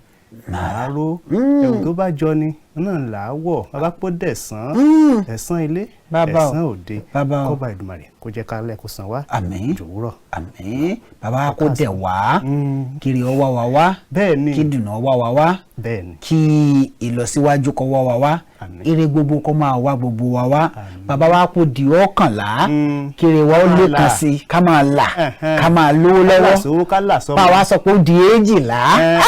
làárọ̀ ẹ̀wù tó bá jọ ni náà làáwọ̀ bàbá kó dẹ̀sán ẹ̀sán ilé ẹ̀sán òde kọ́ba Èdùmàrè kó jẹ́ ká lẹ́kọ̀ọ́ san wá jòwúrọ̀. àmín bàbá kó dẹ̀ wá kiri ọwọ́ wa wá kí dùnà ọwọ́ wa wá kí ìlọsíwájú kó wá wa wá ire gbogbo kó máa wá gbogbo wa wá bàbá wa kó di 11 kiri wa ó lékun sí ká máa là ká máa lówó lọ́wọ́ báwa sọ pé ó di 12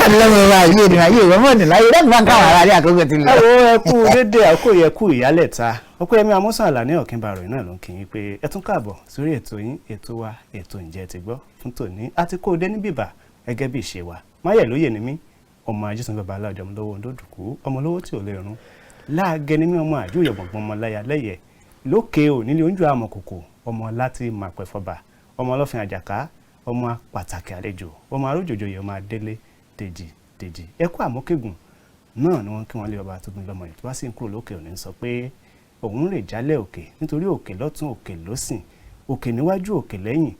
lọ́wọ́ wa yé ni ayé ìwọ́n mọ̀ ní láyé lẹ́nu máa ń káwọn ará rí àkókò tí lọ. ẹ kú dédé àkókò yẹ kú ìyálẹ̀ta Opeyemi Amosun Àlàní Ọ̀kínbàrò náà ló ń kí yín pé ẹ tún káàbọ̀ sórí ètò yín ètò wa ètò ǹjẹ́ ti gbọ́ fún tòní àti kó o dé ní bìbà gẹ́gẹ́ bí ìṣe wa máyẹ̀ lóye ni mí ọmọ ajísùn bàbá aláàjọ ọmọ lọ́wọ́ ndòdùkú ọmọ lọ́wọ́ tí ò lè rún láàgẹ ní mí ọmọ àjúyọ̀ gbọ̀ngbọ̀n ọmọ láyà lẹ́yẹ lókè ò nílé oúnjẹ àmọ̀kòkò ọmọ láti máa pẹ́ fọba ọmọ ọlọ́fin àjàká ọmọ pàtàkì àlejò ọmọ arójòjòyè ọmọ adélé dèjì ẹkú àmọ́kẹ́gùn náà ni wọ́n kí wọ́n lé ọba tó gbin lọ́mọ yìí tó bá sì ń kúrò lókè òní sọ pé òun rè jálẹ̀ òkè nítorí òkè lọ́tún òkè lósìn òkè níwájú òkè lẹ́yìn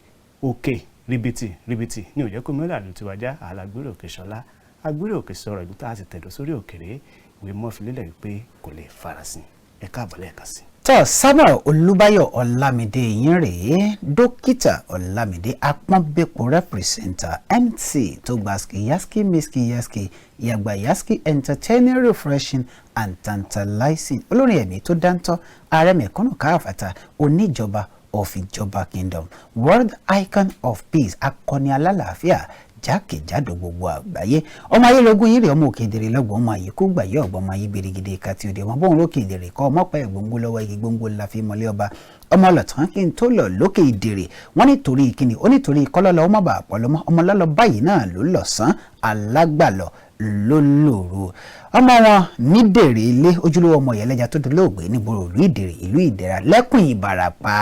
òkè ríbitì ní òjẹ́ kó mẹ́rà ló ti wájá àlágbére òkè ṣọlá agbére òkè sọ̀rọ̀ ìlú tá a ti tẹ̀dọ̀ sórí òkèrè ìwé mọ́fìlélẹ̀ wípé kò lè farasin ẹ̀ka àbọ̀lẹ̀ ẹ̀ka sí. tọ́ Samuel Olúbáyọ̀ Ọlámidé yín rèé dókítà Ọlámidé apọ́nbẹ́pọ̀ rẹ́pírẹ́sẹ̀ntà MC tó gba skiyaski miskiyaski ìyàgbà yaski entertaining refreshing and tantalizing olórin ẹ̀mí tó dáńtọ́ ààrẹ mẹ̀kúnnù káàfàtà oníjọba of ìjọba kingdom world icon of peace akọni alálàáfíà jákèjádò gbogbo àgbáyé ọmọ ayélujára yìí rè ọmọ òkèdèrè lọ́gbọ̀n ọmọ àyè kó gbàyẹ ọgbọ̀n ọmọ ayé gbèrègèdè kàtí òde ọmọ bóun lókè ìdèrè kọ ọmọ pẹ gbòǹgbò lọ́wọ́ igi gbòǹgbò ńlá fi mọlé ọba ọmọ ọlọtàn kí n tó lọ lókè ìdèrè wọn nítorí kíni ó nítorí kọlọlọ ọmọ bàá pọlọmọ ọmọ lọlọ báyìí náà ló lọsàn alágbàlọ lólòrò ọmọ wọn nídèrè ilé ojúlówó ọmọ ìyálẹ́jà tó dolóògbé nígboro ìlú ìdèrè ìlú ìdẹ̀ra lẹ́kùn ìbàràpá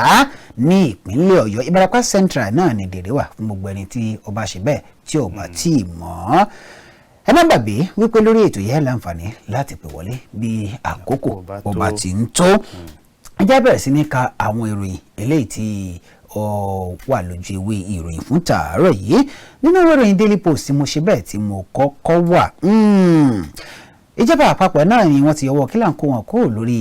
ní ìpínlẹ̀ ọ̀yọ́ ìbàràpá central náà ní ìdèrè wà fún gbogbo ẹni tí ó bá ṣe bẹ́ẹ̀ tí ò bá tí ì mọ̀ ẹ má gbàgbé wípé lórí ètò yẹn láǹfààní láti pè wọlé bí àkókò bó bá ti ń tó ẹ já bẹ̀rẹ̀ sí ní ka àwọn ìròyìn eléyìí tí wà lójú ewé ìròyìn fún tàárọ̀ yìí nínú ìwé ìròyìn Daily Post tí mo ṣe bẹ́ẹ̀ tí mo kọ́kọ́ wà ìjọba àpapọ̀ náà ni wọ́n ti ọwọ́ kílà ń kó wọn kúrò lórí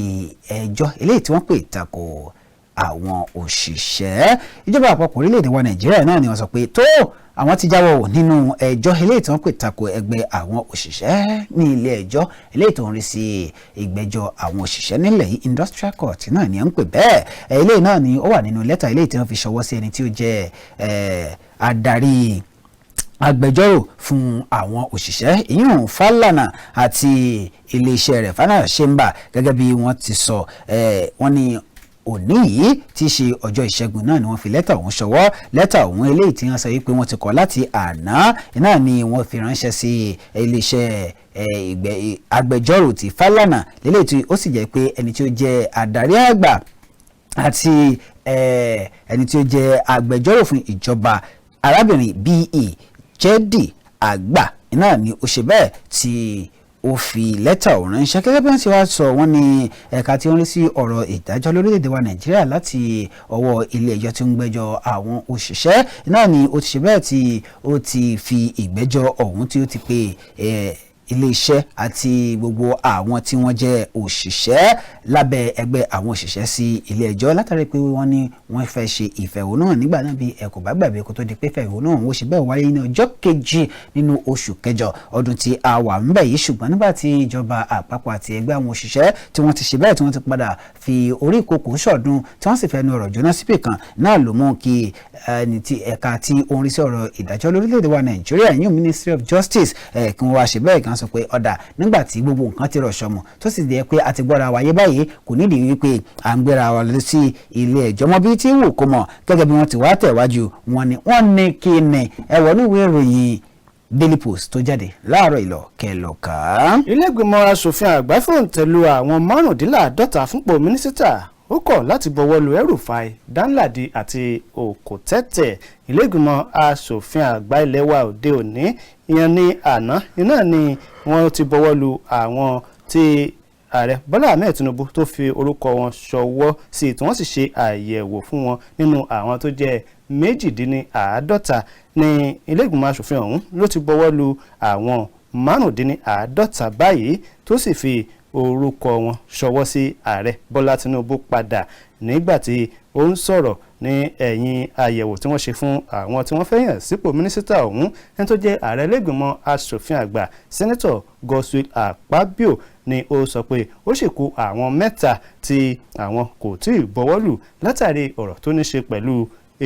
ẹjọ́ eléyìí tí wọ́n pè tako àwọn òṣìṣẹ́ ìjọba àpapọ̀ orílẹ̀-èdè wa Nàìjíríà náà ni wọ́n sọ pé tó àwọn ti jáwọ́ nínú ẹjọ́ eléyìí tí wọ́n pè tako ẹgbẹ́ àwọn òṣìṣẹ́ ní ilé ẹjọ́ eléyìí tó ń rí sí ìgbẹ́jọ́ àwọn òṣìṣẹ́ nílẹ̀ yìí industrial court náà ni à ń pè bẹ́ẹ̀ eléyìí náà ni ó wà nínú lẹ́tà eléyìí tí wọ́n fi ṣọwọ́ sí ẹni tí ó jẹ́ adarí agbẹjọ́rò fún àwọn òṣìṣẹ́ ìyún Fálànà àti iléeṣẹ́ rẹ̀ Fálànà Chamber gẹ́gẹ́ bí wọ́n ti sọ wọ́n ní òní yìí tí í ṣe ọjọ́ ìṣẹ́gun náà ni wọ́n fi lẹ́tà ọ̀hún ṣọwọ́ lẹ́tà ọ̀hún eléyìí tí wọ́n sọ wípé wọ́n ti kọ láti àná náà ni wọ́n fi ránṣẹ́ sí iléeṣẹ́ agbẹjọ́rò ti Fálànà lélẹ́yìí tí ó sì jẹ́ pé ẹni tí ó jẹ́ adarí àgbà àti ẹni tí ó jẹ́ agbẹjọ́rò fún ìjọba arábìnrin B.E. Jẹ́dì àgbà náà ni ó ṣe bẹ́ẹ̀ tí ó fi lẹ́tà ọ̀hún ránṣẹ́ gẹ́gẹ́ bí wọ́n ti wá sọ wọ́n ní ẹ̀ka tí ó ń rí sí ọ̀rọ̀ ìdájọ́ lórílẹ̀‐èdè wa Nàìjíríà láti ọwọ́ ilé ẹjọ́ tí ń gbẹ́jọ́ àwọn òṣìṣẹ́ náà ni ó ti ṣe bẹ́ẹ̀ tí ó ti fi ìgbẹ́jọ́ ọ̀hún tí ó ti pè iléeṣẹ́ àti gbogbo àwọn tí wọ́n jẹ́ òṣìṣẹ́ lábẹ́ ẹgbẹ́ àwọn òṣìṣẹ́ sí ilé ẹjọ́ látàrí pé wọ́n ní wọ́n fẹ́ ṣe ìfẹ̀hónúhàn nígbà náà bí ẹ kò bá gbàgbé kó tó di pé ìfẹ̀hónúhàn ó ṣe bẹ́ẹ̀ wáyé ní ọjọ́ kejì nínú oṣù kẹjọ ọdún tí a wà ń bẹ̀ yìí ṣùgbọ́n nígbà tí ìjọba àpapọ̀ àti ẹgbẹ́ àwọn òṣìṣẹ́ tí wọ́n ti ṣe bẹ́ẹ̀ tí wọ́n ti padà fi orí ìkòkò ṣọ̀dún tí wọ́n sì fẹ́ nu ọ̀rọ̀ jóná síbì kan náà ló mú kí ẹni tí ẹ̀ka tí ó ń rí sí ọ̀rọ̀ ìdájọ́ lórílẹ̀‐èdè wa Nàìjíríà yìí Ministry of Justice kí wọ́n wá ṣe bẹ́ẹ̀ kí wọ́n sọ pé ọ̀dà nígbà tí gbogbo nǹkan ti rọ̀ṣọ̀ mọ̀ tó sì jẹ́ pé a ti gbọ́ra wáyé báyìí kò nídìí wípé à ń gbéra wa lọ sí ilé ẹjọ́ mọ́ bí tí wù kó mọ̀ gẹ́gẹ́ bí wọ́n ti wá tẹ̀wájú wọ́n ní kí ni ẹ̀wọ̀n níwèé ìròyìn Daily Post tó jáde láàárọ̀ ìlọ kẹlọ̀ká. ilé ìgbìmọ̀ asòfin àgbà fòǹtẹ̀ lu àwọn márùndínláàdọ́ta fúnpò mínísítà ó kọ̀ láti bọwọ́ lu El-Rufai, Danladi àti Okotete. Ilé-ìgbìmọ̀ aṣòfin àgbà ilé wa òde òní ìyẹn ní àná iná ni wọ́n ti bọwọ́ lu àwọn tí ààrẹ Bọ́lá Ahmed Tinubu tó fi orúkọ wọn ṣọwọ́ sí tí wọ́n sì ṣe àyẹ̀wò fún wọn nínú àwọn tó jẹ́ 52 ní ilé-ìgbìmọ̀ aṣòfin ọ̀hún ló ti bọwọ́ lu àwọn 55 báyìí tó sì fi orúkọ wọn ṣọwọ́ sí ààrẹ Bọ́lá Tinubu padà nígbà tí ó ń sọ̀rọ̀ ní ẹ̀yìn àyẹ̀wò tí wọ́n ṣe fún àwọn tí wọ́n fẹ́ yàn sípò mínísítà ọ̀hún ẹni tó jẹ́ ààrẹ ilé-ìgbìmọ̀ aṣòfin àgbà sẹ́nẹ́tọ̀ Godswill Akpabio ni ó sọ pé ó sì kù àwọn 3 tí àwọn kò tí ì bọwọ́ lù látàrí ọ̀rọ̀ tó ní ṣe pẹ̀lú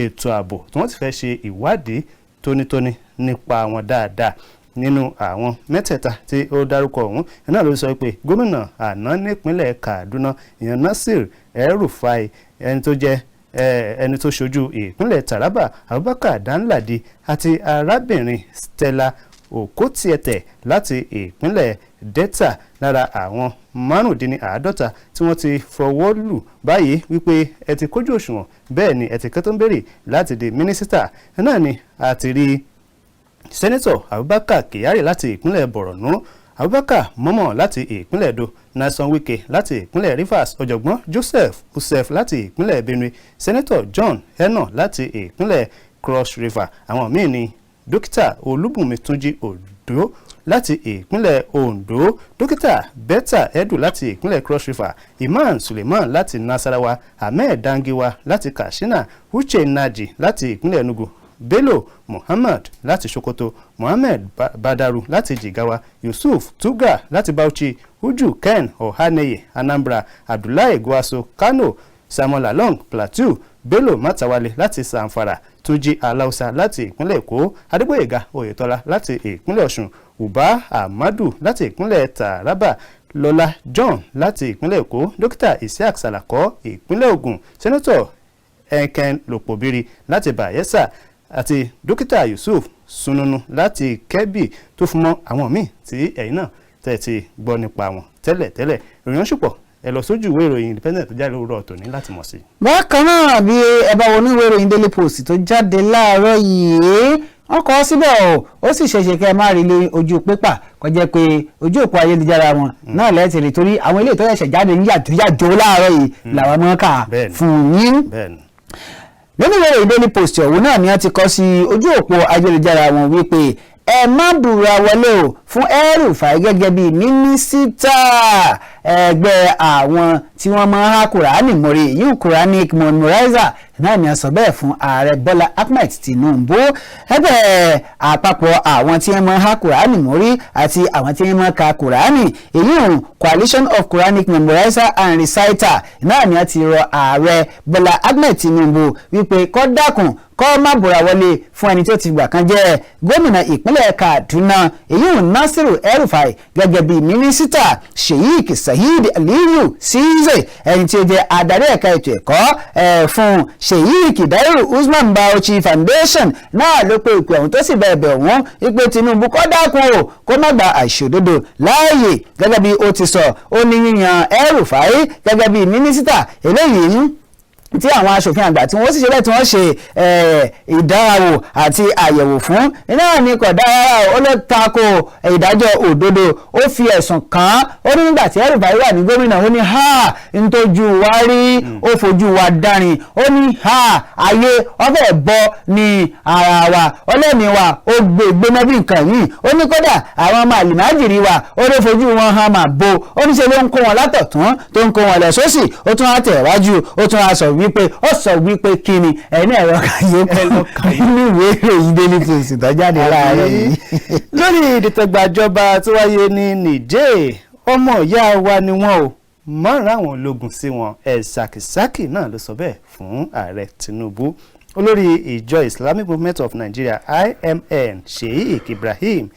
ètò ààbò tí wọ́n ti fẹ́ ṣe ìwádìí tónítóní nípa wọn dáadáa. Nínú àwọn 3 tí ó dárúkọ ọ̀hún náà ló sọ pé gómìnà àná nípínlẹ̀ Kaduna ìyẹn Nasir El-Rufai, ẹni tó jẹ́ ẹni tó ṣojú ìpínlẹ̀ Taraba Abubakar Danladi àti arábìnrin Stella Okotiete láti ìpínlẹ̀ Delta lára àwọn 55 tí wọ́n ti fọwọ́ lù báyìí wípé ẹ ti kójú òṣùwọ̀n bẹ́ẹ̀ ni ẹ ti kẹ́tọ́ ń béèrè láti di mínísítà náà ni a ti rí sẹ́nẹ́tọ̀ Abubakar Kyari láti ìpínlẹ̀ Borno, Abubakar Momo láti ìpínlẹ̀ Edo, Nyesom Wike láti ìpínlẹ̀ Rivers, ọ̀jọ̀gbọ́n Joseph Usef láti ìpínlẹ̀ Benue, sẹ́nẹ́tọ̀ John Eno láti ìpínlẹ̀ Cross River. Àwọn míì ni Dókítà Olúbùnmi Túnjí Odo láti ìpínlẹ̀ Ondo, Dókítà Betta Edu láti ìpínlẹ̀ Cross River, Iman Suleiman láti Nasarawa, Ahmed Dangiwa láti Katsina, Uche Naji láti ìpínlẹ̀ Enugu, Bello Muhammad láti Sokoto, Mohammed Badaru láti Jigawa, Yusuf Tuga láti Bauchi, Uju Ken Ohaneye Anambra, Abdullahi Gwaso Kano, Samuel Along Plateau, Bello Matawale láti Zamfara, Túnjí Aláùsá láti ìpínlẹ̀ Èkó, Adégbóyèga Oyètọ́lá láti ìpínlẹ̀ Ọ̀ṣun, Uba Ahmadu láti ìpínlẹ̀ Taraba, Lọ́lá John láti ìpínlẹ̀ Èkó, Dókítà Isiaq Salako ìpínlẹ̀ Ògùn, Sẹ́nẹ́tọ̀ Eken Lopobiri láti Bayelsa àti Dókítà Yusuf Sununu láti Kebbi tó fún mọ́ àwọn míì tí ẹ̀yin náà tẹ̀ ti gbọ́ nípa wọn tẹ́lẹ̀ ìròyìn ṣùpọ̀ ẹ lọ sójú ìwé ìròyìn Independent tó jáde lówùrọ̀ tòní láti mọ̀ sí. bákan náà bí ẹ bá wọnú ìwé ìròyìn Daily Post tó jáde láàárọ̀ yìí wọ́n kọ síbẹ̀ ó sì ṣeéṣe kẹ́ ẹ má rí lé ojú pépà kó jẹ́ pé ojú òpó ayélujára wọn náà lẹ́ẹ̀tì rí torí àwọn ilé ìtọ́jú jáde ní yàjò láàárọ̀ yìí làwọn mọ́ ká fún yín. nínú ìwé ìròyìn Daily Post ọ̀hún náà ni wọ́n ti kọ sí ojú òpó ayélujára wọn wípé ẹ má búra wọlé o fún El-Rufai gẹ́gẹ́ bí mínísítà ẹgbẹ́ àwọn tí wọ́n máa ń há Kùránì mórí yìí Quranic memorizer náà ni a sọ bẹ́ẹ̀ fún ààrẹ Bọ́lá Ahmed Tinubu. ẹgbẹ́ àpapọ̀ àwọn tí wọ́n máa ń há Kùránì mórí àti àwọn tí wọ́n máa ń ka Kùránì èyí Coalition of Quranic memorizer and reciter náà ni a ti rọ ààrẹ Bọ́lá Ahmed Tinubu wípé kó dákun kó má búra wọlé fún ẹni tí ó ti gbà kan jẹ́ gómìnà ìpínlẹ̀ Kaduna èyí Nasiru El-Rufai gẹ́gẹ́ bí mínísítà Sheikh Saheed Aliyu Size ẹni tí ó jẹ́ adarí ẹ̀ka ètò ẹ̀kọ́ fún Sheikh Dairu Usman Bauchi Foundation náà ló pe ìpè ọ̀hún tó sì bẹ̀rẹ̀ ọ̀hún ìpè Tinubu kó dákun o kó má gba àìṣòdodo láàyè gẹ́gẹ́ bí ó ti sọ ó ní yíyan El-Rufai gẹ́gẹ́ bí mínísítà eléyìí tí àwọn aṣòfin àgbà tí wọ́n sì ṣe bẹ́ẹ̀ tí wọ́n ṣe ìdánrawò àti àyẹ̀wò fún iná ní kò dára ó ló tako ìdájọ́ òdodo ó fi ẹ̀sùn kàn án ó ní nígbà tí El-Rufai wà ní gómìnà ó ní ń tójú wa rí ó fojú wa dárin ó ní ayé ọ̀fẹ́ bọ́ ní ara wa ọlẹ́mi wa ó gbéná bí nǹkan yìí ó ní kódà àwọn ọmọ àlìmájìrì wa ó ló fojú wọn hàn máa bo ó ní ṣe ló ń kó wọn látọ̀tún tó ń kó wọn lẹ̀ sósì ó tún á tẹ̀ wájú ó tún á sọ wípé kí ni ẹ̀yin ẹ̀rọ kàyé nínú ìwé ìròyìn Daily Post tó jáde láàárọ̀ yìí. lórí ìdìtẹ̀gbàjọba tó wáyé ní Niger ọmọ ìyá wa ni wọ́n o márùn àwọn ológun sí wọn Sakisaki náà ló sọ bẹ́ẹ̀ fún ààrẹ Tinubu. olórí ìjọ Islamic Movement of Nigeria IMN Sheikh Ibrahim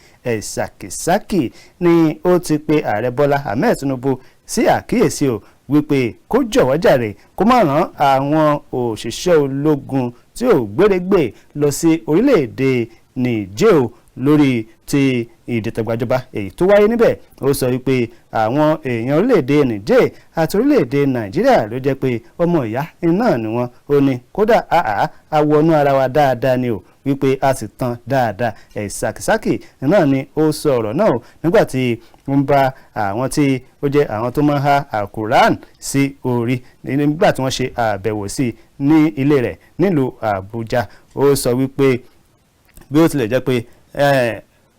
Sakisaki ni ó ti pe ààrẹ Bọ́lá Ahmed Tinubu sí àkíyèsí o wípé kó jọ̀wọ́ jàre kó má rán àwọn òṣìṣẹ́ ológun tí ò gbérégbè lọ sí orílẹ̀-èdè Niger o lórí ti ìdìtẹ̀gbàjọba èyí tó wáyé níbẹ̀. Ó sọ wípé àwọn èèyàn orílẹ̀-èdè Niger àti orílẹ̀-èdè Nàìjíríà ló jẹ́ pé ọmọ ìyá náà ni wọ́n. Ó ní kódà àwọnú ara wa dáadáa ni o, wípé a sì tán dáadáa. Sàkísàkì náà ni ó sọ ọ̀rọ̀ náà nígbà tí ń bá àwọn tí ó jẹ́ àwọn tó máa ń ha Al-Quran sí orí nígbà tí wọ́n ṣe àbẹ̀wò sí ní ilé rẹ̀ nílùú Àbújá. Ó sọ wípé bí ó tilẹ̀ jẹ́ pé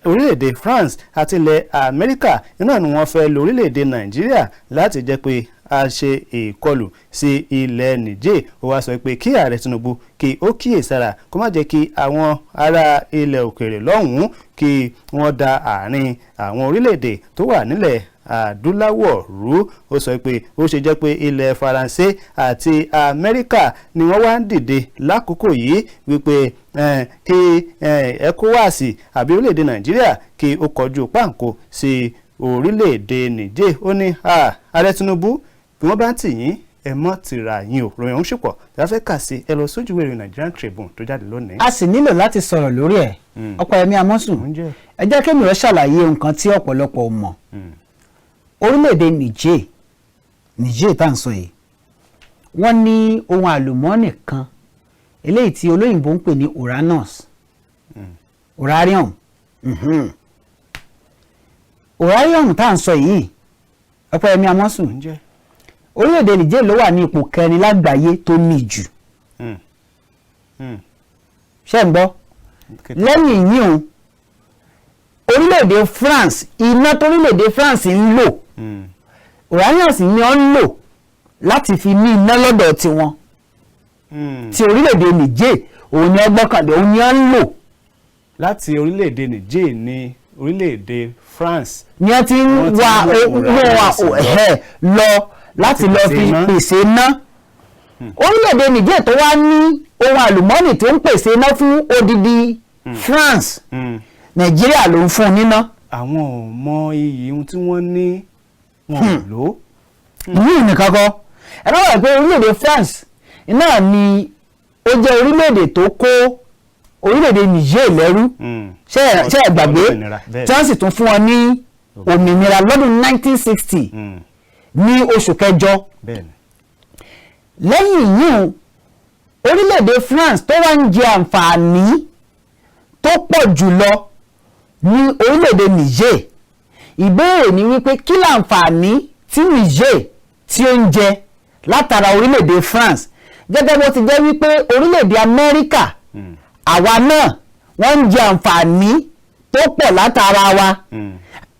orílẹ̀-èdè France àti ilẹ̀ Amẹ́ríkà náà ni wọ́n fẹ́ lo orílẹ̀-èdè Nàìjíríà láti jẹ́ pé a ṣe ìkọlù sí ilẹ̀ Niger. Ó wá sọ pé kí ààrẹ Tinubu kí ó kíyèsára kó má jẹ́ kí àwọn ará ilẹ̀ òkèèrè lọ́hùn-ún kí wọ́n da àárín àwọn orílẹ̀-èdè tó wà nílẹ̀ adúláwọ̀ rú. Ó sọ pé ó ṣe jẹ́ pé ilẹ̀ Faransé àti Amẹ́ríkà ni wọ́n wá ń dìde lákòókò yìí wípé kí ECOWAS àbí orílẹ̀-èdè Nàìjíríà kí ó kọjú páńkó sí orílẹ̀-èdè Niger. Ó ní ààrẹ Tinubu bí wọ́n bá tì yín ẹ mọ́ tìra yín o. Ròyìn òun ṣùpọ̀ tí a fẹ́ kà sí ẹ lọ sójú ìwé Nigerian Tribune tó jáde lónìí. a sì nílò láti sọ̀rọ̀ lórí ẹ̀. Opeyemi Amosun, ẹ jẹ́ kémi rẹ̀ ṣàlàyé nǹkan tí ọ̀pọ̀lọpọ̀ mọ̀. Orílẹ̀-èdè Niger tá à ń sọ yìí wọ́n ní ohun àlùmọ́ọ́nì kan eléyìí tí olóyìnbó ń pè ní uranium. Uranium tá à ń sọ yìí Opeyemi Amosun, orílẹ̀-èdè Niger ló wà ní ipò kẹrin lágbàáyé tó ní jù. Ṣé ń gbọ́? Lẹ́yìn yìí o orílẹ̀-èdè France, iná tó orílẹ̀-èdè France ń lò uranium ni wọ́n ń lò láti fi ní iná lọ́dọ̀ tiwọn. Ti orílẹ̀-èdè Niger òun ni ọgbọ́kàndé òun ni wọ́n ń lò. Láti orílẹ̀-èdè Niger ní orílẹ̀-èdè France ni wọ́n ti ń lọ láti lọ fi pèsè iná. Orílẹ̀-èdè Niger tó wá ní ohun àlùmọ́ọ́nì tó ń pèsè iná fún odidi France, Nàìjíríà ló ń fún un níná. Àwọn ò mọ iyì ohun tí wọ́n ní wọn lò. Ìlú nìkan kọ́ ẹ bá wà pé orílẹ̀-èdè France náà ni ó jẹ́ orílẹ̀-èdè tó kó orílẹ̀-èdè Niger lẹ́rú. Ṣé ẹ gbàgbé tí wọ́n sì tún fún wọn ní òmìnira lọ́dún 1960 ní oṣù kẹjọ. Lẹ́yìn yìí orílẹ̀-èdè France tó wá ń jẹ àǹfààní tó pọ̀ jùlọ ní orílẹ̀-èdè Niger. Ìbéèrè ni wípé kí láǹfààní tí Niger tí ó ń jẹ látara orílẹ̀-èdè France gẹ́gẹ́ bó ti jẹ́ wípé orílẹ̀-èdè Amẹ́ríkà àwa náà wọ́n ń jẹ àǹfààní tó pọ̀ látara wa.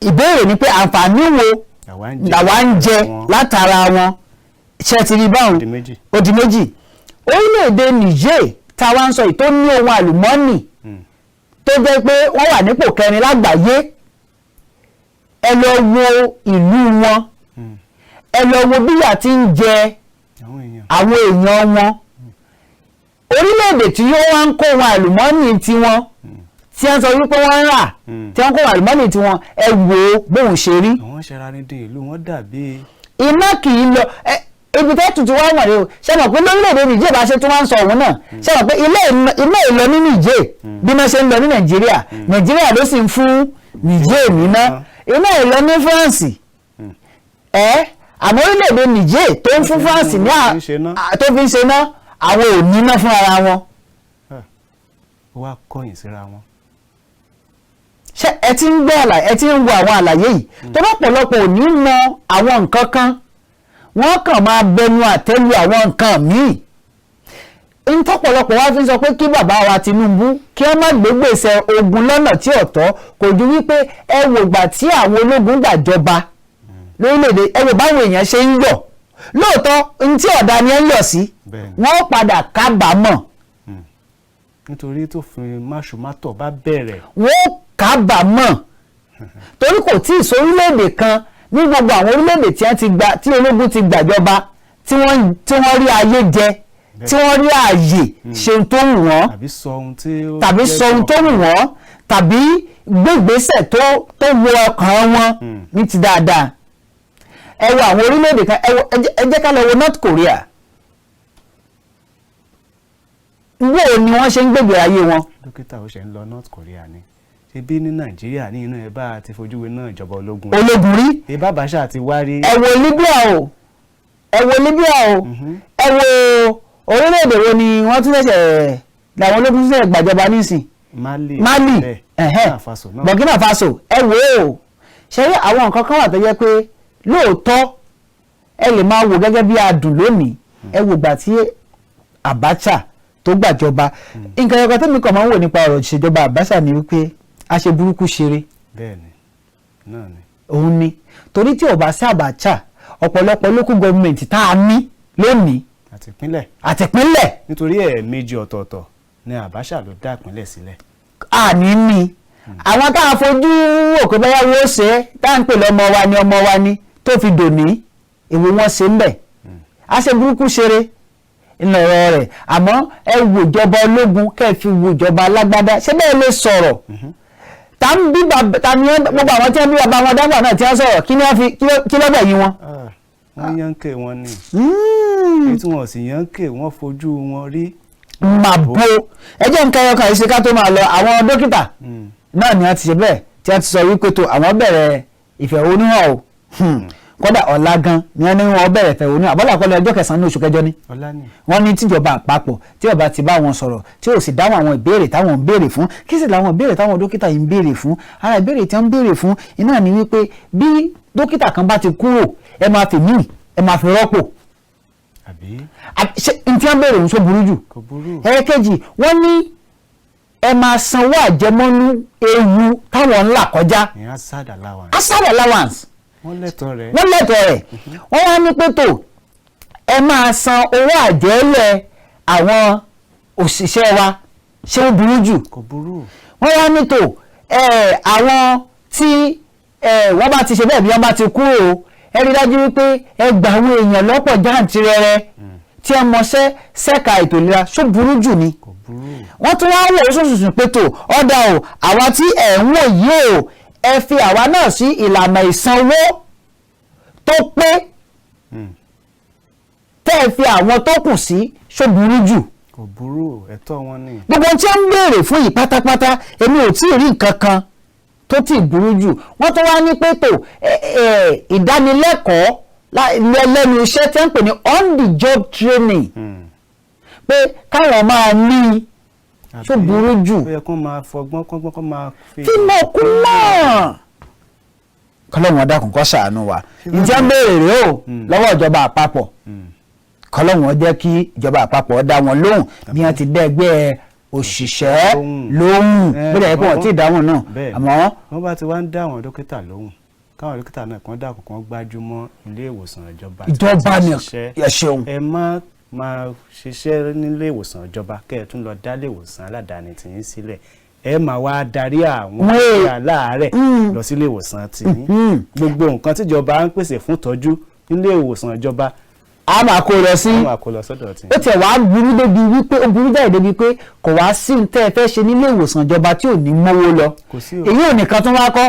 Ìbéèrè ni pé àǹfààní wo làwa ń jẹ látara wọn. Ṣé ti rí báwọn? Ó di méjì. Orílẹ̀-èdè Niger táwa ń sọ yìí tó ní ohun àlùmọ́ọ́nì tó jẹ́ pé wọ́n wà nípò kẹrin lágbàáyé. Ẹ lọ wo ìlú wọn, ẹ lọ wo bí ìyà ti ń jẹ àwọn èèyàn wọn. Orílẹ̀-èdè tí yóò wá ń kó ohun àlùmọ́ọ́nì tiwọn tí wọ́n sọ wípé wọ́n ń rà tí wọ́n kó ohun àlùmọ́ọ́nì tiwọn, ẹ wò ó bóun ṣe rí. Àwọn ṣẹ̀ránídé ìlú wọn dàbí. Iná kì í lọ ibi tẹ́ tuntun wá wọ̀nyí o. Ṣé mọ̀ pé lórílẹ̀-èdè Niger bá ṣe tún wá ń sọ òun náà, ṣé mọ̀ pé iná ìlọ ní Niger bí wọ́n ṣe ń lọ ní Nàìjíríà, Nàìjíríà ló sì ń fún Niger níná. Iná ìlọ ní France àmọ́ orílẹ̀-èdè Niger tó ń fún France ní tó fi ń ṣe ná àwọn ò níná fún ara wọn. Ó wá kọ̀yìn síra wọn. Ṣé ẹ ti ń gbọ́ àlàyé, ẹ ti ń wo àwọn àlàyé yìí tó lọ́pọ̀lọpọ̀ ò ní mọ àwọn nǹkan kan, wọ́n kàn máa bẹnu àtẹ́lu àwọn nǹkan míì. Ntọ́pọ̀lọpọ̀ wá fi ń sọ pé kí bàbá wa Tinubu kí wọ́n má gbé gbèsè ogun lọ́nà tí ọ̀tọ̀, kò ju wípé ẹ wò gbà tí àwọn ológun gbàjọba lórílẹ̀‐èdè, ẹ wò báwọn èèyàn ṣe ń yọ̀. Lóòótọ́ ní tí ọ̀dà ni ẹ ń yọ̀ sí, wọ́n padà kábàámọ̀. Nítorí tó fi máṣùmátọ̀ bá bẹ̀rẹ̀. Wọ́n kábàámọ̀ torí kò tí ì sórílẹ̀‐èdè kan ní gbogbo àwọn orílẹ̀‐èdè tí ológun ti gbàjọba tí wọ́n rí ayé jẹ, tí wọ́n rí ààyè ṣe tó wù wọ́n, tàbí sọ ohun tó wù wọ́n, tàbí gbégbèsè tó wọ ọkàn wọn ní ti dáadáa. Ẹ wo àwọn orílẹ̀-èdè kan, ẹ jẹ́ ká lọ wo North Korea. Wo ni wọ́n ṣe ń gbègbè ayé wọn? Dókítà ó ṣe ń lọ North Korea ni ebi ní Nàìjíríà ní inú ẹ bá ti fojú wé náà ìjọba ológun rí ìbá Bàṣà ti wá rí. ẹ wo Libya o ẹ wo orílẹ̀-èdè wo ni wọ́n tún ṣẹ̀ṣẹ̀ làwọn ológun ṣẹ̀ṣẹ̀ gbàjọba nísìn Mali Burkina Faso ẹ wò ó ṣe rí àwọn nǹkan kan wà tó jẹ́ pé lóòótọ́ ẹ lè máa wò gẹ́gẹ́ bí adùn lónìí ẹ wò gbà tí Abacha tó gbàjọba nǹkan ẹ̀kọ́ tó mi kàn máa ń wò nípa ọ̀rọ̀ ìṣèjọba Abacha ni wípé a ṣe burúkú ṣeré òun ni torí tí ò bá sí Abacha ọ̀pọ̀lọpọ̀ local government tá a ní lónìí àtìpínlẹ̀ nítorí ẹ̀ẹ̀mejì ọ̀tọ̀ọ̀tọ̀ ni Abacha ló dá ìpínlẹ̀ sílẹ̀. àní ni àwọn tá a fojú òkè báyà wo ṣe tá à ń pè lọ́mọ wa ni tó fi dòní èwo wọn ṣe ń bẹ̀ a ṣe burúkú ṣeré ńlọrọ rẹ̀ àmọ́ ẹ wò ìjọba ológun kẹ́ ẹ fi wò ìjọba alágbádá ṣé bẹ́ẹ̀ lè sọ̀rọ̀ ta ni gbogbo àwọn tí wọ́n bí bàbá wọn dágbà náà tí wọ́n sọ̀rọ̀ kí lọ́gbà yín wọn. wọ́n yànkè wọn ni èyí tí wọ́n sì yànkè wọ́n fojú wọn rí. màbo ẹjẹ́ nǹkan ẹyọkàn yìí ṣe ká tó máa lọ àwọn dókítà náà ni wọ́n ti ṣe bẹ́ẹ̀ tí wọ́n ti sọ wípé tó àwọn bẹ̀rẹ̀ ìfẹ̀hónúhàn o kódà ọ̀la gan ni wọ́n ní wọ́n bẹ̀rẹ̀ ìfẹ̀hónúhàn àbọ̀là kọ́lẹ̀ ọjọ́ kẹsàn-án ní oṣù kẹjọ ni wọ́n ní tíjọba àpapọ̀ tí ọba ti bá wọn sọ̀rọ̀ tí ò sì dáhùn àwọn ìbéèrè táwọn ń béèrè fún kí sì làwọn ìbéèrè táwọn dókítà yìí ń béèrè fún ara ìbéèrè tí wọ́n ń béèrè fún iná ni wípé bí dókítà kan bá ti kúrò ẹ máa fi míì ẹ máa fi rọ́pò ṣe n tí wọ́n béèrè òun ṣó burú jù ẹ̀ẹ́kejì wọ́n ní ẹ máa sanwó àjẹmọ́nú ewu táwọn ńlá kọjá asad allowance wọ́n lẹ́tọ̀ọ́ rẹ̀ wọ́n wá ní pé tó ẹ máa san owó àjẹ́lẹ̀ àwọn òṣìṣẹ́ wa ṣé ó burú jù wọ́n wá ní tó àwọn tí wọ́n bá ti ṣe bẹ́ẹ̀ bí wọ́n bá ti kúrò ẹ rí dájú wípé ẹ gbà àwọn èèyàn lọ́pọ̀ jáǹtirẹrẹ tí wọ́n mọṣẹ́ ṣẹ́ka ètò ìlera ṣó burú jù ni wọ́n tún wá wò ó sòṣùṣù pé tó ọ̀dà o àwa tí ẹ̀ ń wò yìí o ẹ fi àwa náà sí ìlànà ìsanwó tó pé tẹ́ ẹ fi àwọn tó kù sí ṣó burú jù. kò burú ẹ̀tọ́ wọn ni. gbogbo tí wọ́n ń béèrè fún yìí pátápátá èmi ò tí ì rí nǹkan kan tó ti burú jù wọ́n tún wá ní pé tó ìdánilẹ́kọ̀ọ́ lẹ́nu iṣẹ́ tí wọ́n ń pè ní on the job training pé káwọn máa ní tó burú jù. ó yẹ kó máa fọgbọ́n kọ́gbọ́n kó máa fi. kí mọ̀ kú mọ̀. kọ́lọ́wọ́n dákun kó ṣàánú wa ǹjẹ́ ń béèrè rèé o lọ́wọ́ ìjọba àpapọ̀ kọ́lọ́wọ́n jẹ́ kí ìjọba àpapọ̀ dá wọn lóhùn bí wọ́n ti dẹ́gbẹ́ òṣìṣẹ́ lóhùn bóyá ẹ̀ pé wọ́n ti dáhùn náà àmọ́. wọ́n bá ti wá ń dá àwọn dókítà lóhùn káwọn dókítà náà kàn dákun kan gbájúmọ́ ilé ìwòsàn ìjọba. ìjọba ni ẹ ṣeun. ẹ má máa ṣiṣẹ́ nílé ìwòsàn ìjọba kẹ́ ẹ tún lọ dá ilé ìwòsàn aládàáni tì yín sílẹ̀ ẹ máa wá darí àwọn aláàárẹ̀ lọ sí ilé ìwòsàn tì yín gbogbo nǹkan tíjọba ń pèsè fún ìtọ́jú nílé ìwòsàn ìjọba a máa kó lọ sí sọ́dọ̀ tí. ó tiẹ̀ wá burú débi wípé ó burú jáde débi pé kò wá sí ní tẹ́ ẹ fẹ́ ṣe nílé ìwòsàn ìjọba tí ò ní mówó lọ èyí ò nìkan tún wá kọ́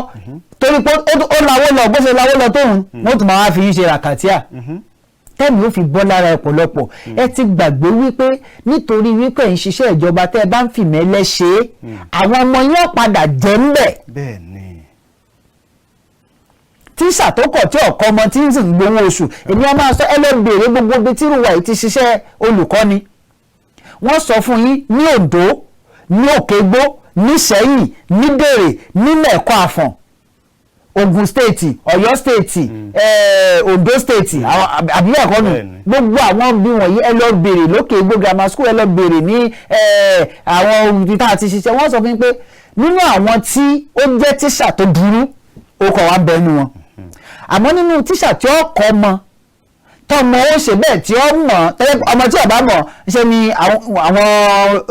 torí pé ó lawó lọ bó ṣe lawó lọ tóun wọ́n tún máa wá fi yín ṣe ràkàtíà tẹ́mi ó fi bọ́ lára ọ̀pọ̀lọpọ̀ ẹ ti gbàgbé wípé nítorí wípé ẹ̀ ń ṣiṣẹ́ ìjọba tẹ́ ẹ bá ń fìmẹ́lẹ́ ṣe é àwọn ọmọ yẹn padà jẹ́ ń bẹ̀. bẹ́ẹ̀ ni. tíṣà tó kọ̀ tí ọ̀kọ́ ọmọ tí ń sì gbowó oṣù èmi á máa sọ ẹ lọ bèèrè gbogbo ibi tí ìrùwà yìí ti ṣiṣẹ́ olùkọ́ni wọ́n sọ fún yín ní Oǹdó ní Òkègbó ní Ṣẹ́yìn ní Dèrè ní Mẹ̀kọ́ Àfọ̀n Ògùn state Ọ̀yọ́ state Oǹdó state àbílẹ̀ ẹ̀kọ́ nù gbogbo àwọn bí wọ̀nyí ẹ lọ bèèrè lókègbó grammar school ẹ lọ bèèrè ní àwọn ibi tá a ti ṣiṣẹ́ wọ́n sọ fún yín pé nínú àwọn tí ó jẹ́ tíṣà tó burú ó kọ̀ wá bẹ́ẹ̀ nu wọn àmọ́ nínú tíṣà tí ó kọ́ ọmọ tọmọ ó ṣe bẹ́ẹ̀ tí ó mọ̀ tẹ́lẹ̀ ọmọ tí ó bá mọ̀ ṣe ni àwọn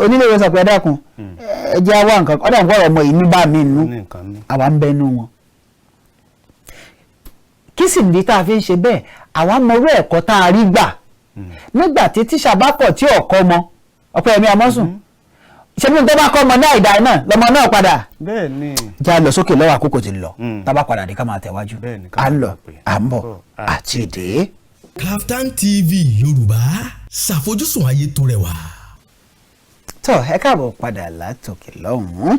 onílé ìwé sọ pé ẹ dákun ẹ jẹ́ àwọn nǹkan ọ̀dà nǹkan ọmọ yìí ní bá mi nù àwa ń bẹ nù wọn. kí sì ní tá a fi ń ṣe bẹ́ẹ̀ àwa mọrú ẹ̀kọ́ tá a rí gbà nígbà tí tíṣà bá kọ̀ tí ọ̀kọ́ ọmọ Opeyemi Amosun ṣebí tó bá kọ́ ọmọ náà ìdá náà lọmọ náà padà. bẹ́ẹ̀ni. já lọ sókè lọ́wọ́ àkókò ti lọ tá bá padà dé ká máa tẹ̀wájú à ń lọ à ń bọ̀ àti èdè. KAFTAN TV Yorùbá ṣàfojúsùn ayé tó rẹwà. tó ẹ káàbọ̀ padà látòkè lọ́hùn-ún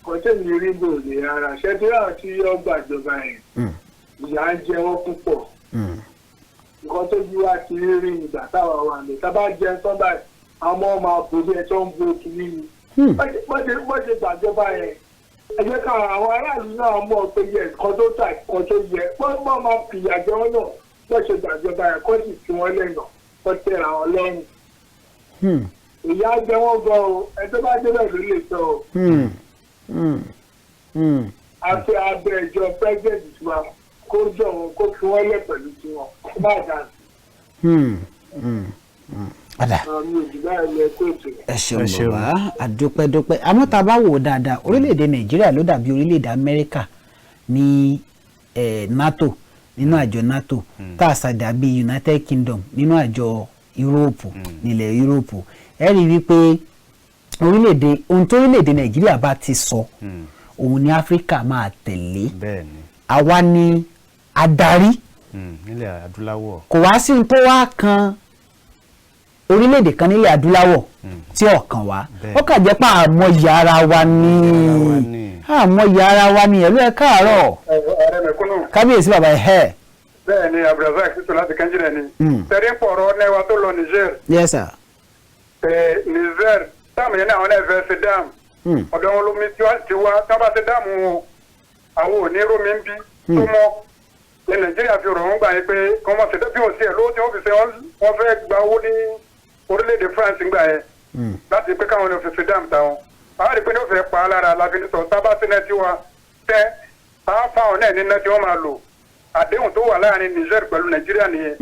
kọ́tẹ́ mi rí gbòòlè ara ṣẹ́dúrà tí ọgbà ìjọba yẹn ìyá ń jẹ wọ́n púpọ̀ nǹkan tó bí wá ti rí ìgbà táwa wà ní tábà jẹ sọ́bà àwọn ọmọ àbòlé ẹ̀ tó ń bo kìíní ni wọ́n ṣe gbàjọba yẹn ẹ jẹ́ ká àwọn aráàlú náà mọ̀ pé yẹ nǹkan tó tà nǹkan tó yẹ wọ́n máa fìyà jẹ wọ́n náà wọ́n ṣe gbàjọba yẹn kó sì fi wọ́n lẹ́nà wọ́n tẹ̀ra wọn lọ́rùn. ìyá jẹ wọ́n gan o ẹ tó bá débẹ̀ ló lè sọ o. àti abẹ́ ìjọ president wa kó jọ wọn kó fi wọ́n lẹ̀ pẹ̀lú tiwọn kó bá dà ẹ ṣeun bàbá àdúpẹ́dúpẹ́ àmọ́ tá a bá wò ó dáadáa orílẹ̀-èdè nàìjíríà ló dàbí orílẹ̀-èdè amẹ́ríkà ní nato nínú àjọ nato tá a ṣàdá bí united kingdom nínú àjọ yúróòpù nílẹ̀ yúróòpù ẹ rí i wípé ohun tó orílẹ̀-èdè nàìjíríà bá ti sọ òun ní áfíríkà máa tẹ̀lé àwa ni adarí nílẹ̀ adúláwọ̀ kò wá sí ohun tó wá kan orílẹ̀-èdè kan nílẹ̀ adúláwọ̀ tí ọ̀kan wá ó kà jẹ́ pé àmọ̀yì ara wa ni ẹ̀lú ẹ̀ káàárọ̀ kábíyèsí bàbá ẹ̀. bẹ́ẹ̀ ni abdulrasaq sísọ láti kánjírẹ̀ ni tẹ̀rí pọ̀rọ̀ nẹ́wà tó lọ Niger. yes sir. Niger táàmù yẹn náà àwọn náà fẹ́ ṣe dáàmù ọ̀dọ̀ wọn lómi tí wá tí wọ́n bá ṣe dáàmù àwọn òní rómi ń bí tó mọ́ ní Nàìjíríà fi rọ̀ wọ́n gbà yín pé kí wọ́n ṣe bí wọ́n ṣe lówó tí wọ́n fi ṣe wọ́n fẹ́ gba owó ní orílẹ̀-èdè France gbà yẹn láti pé káwọn ní òfin ṣe dáàmù táwọn àwọn àdìpé ní ó fẹ́ pa á lára láfi ní sọ tábà sí náà tí wọ́n tẹ́ àwọn fáwọn náà ní náà tí wọ́n máa lò àdéhùn tó wà láàrin Niger pẹ̀lú Nàìjíríà nìyẹn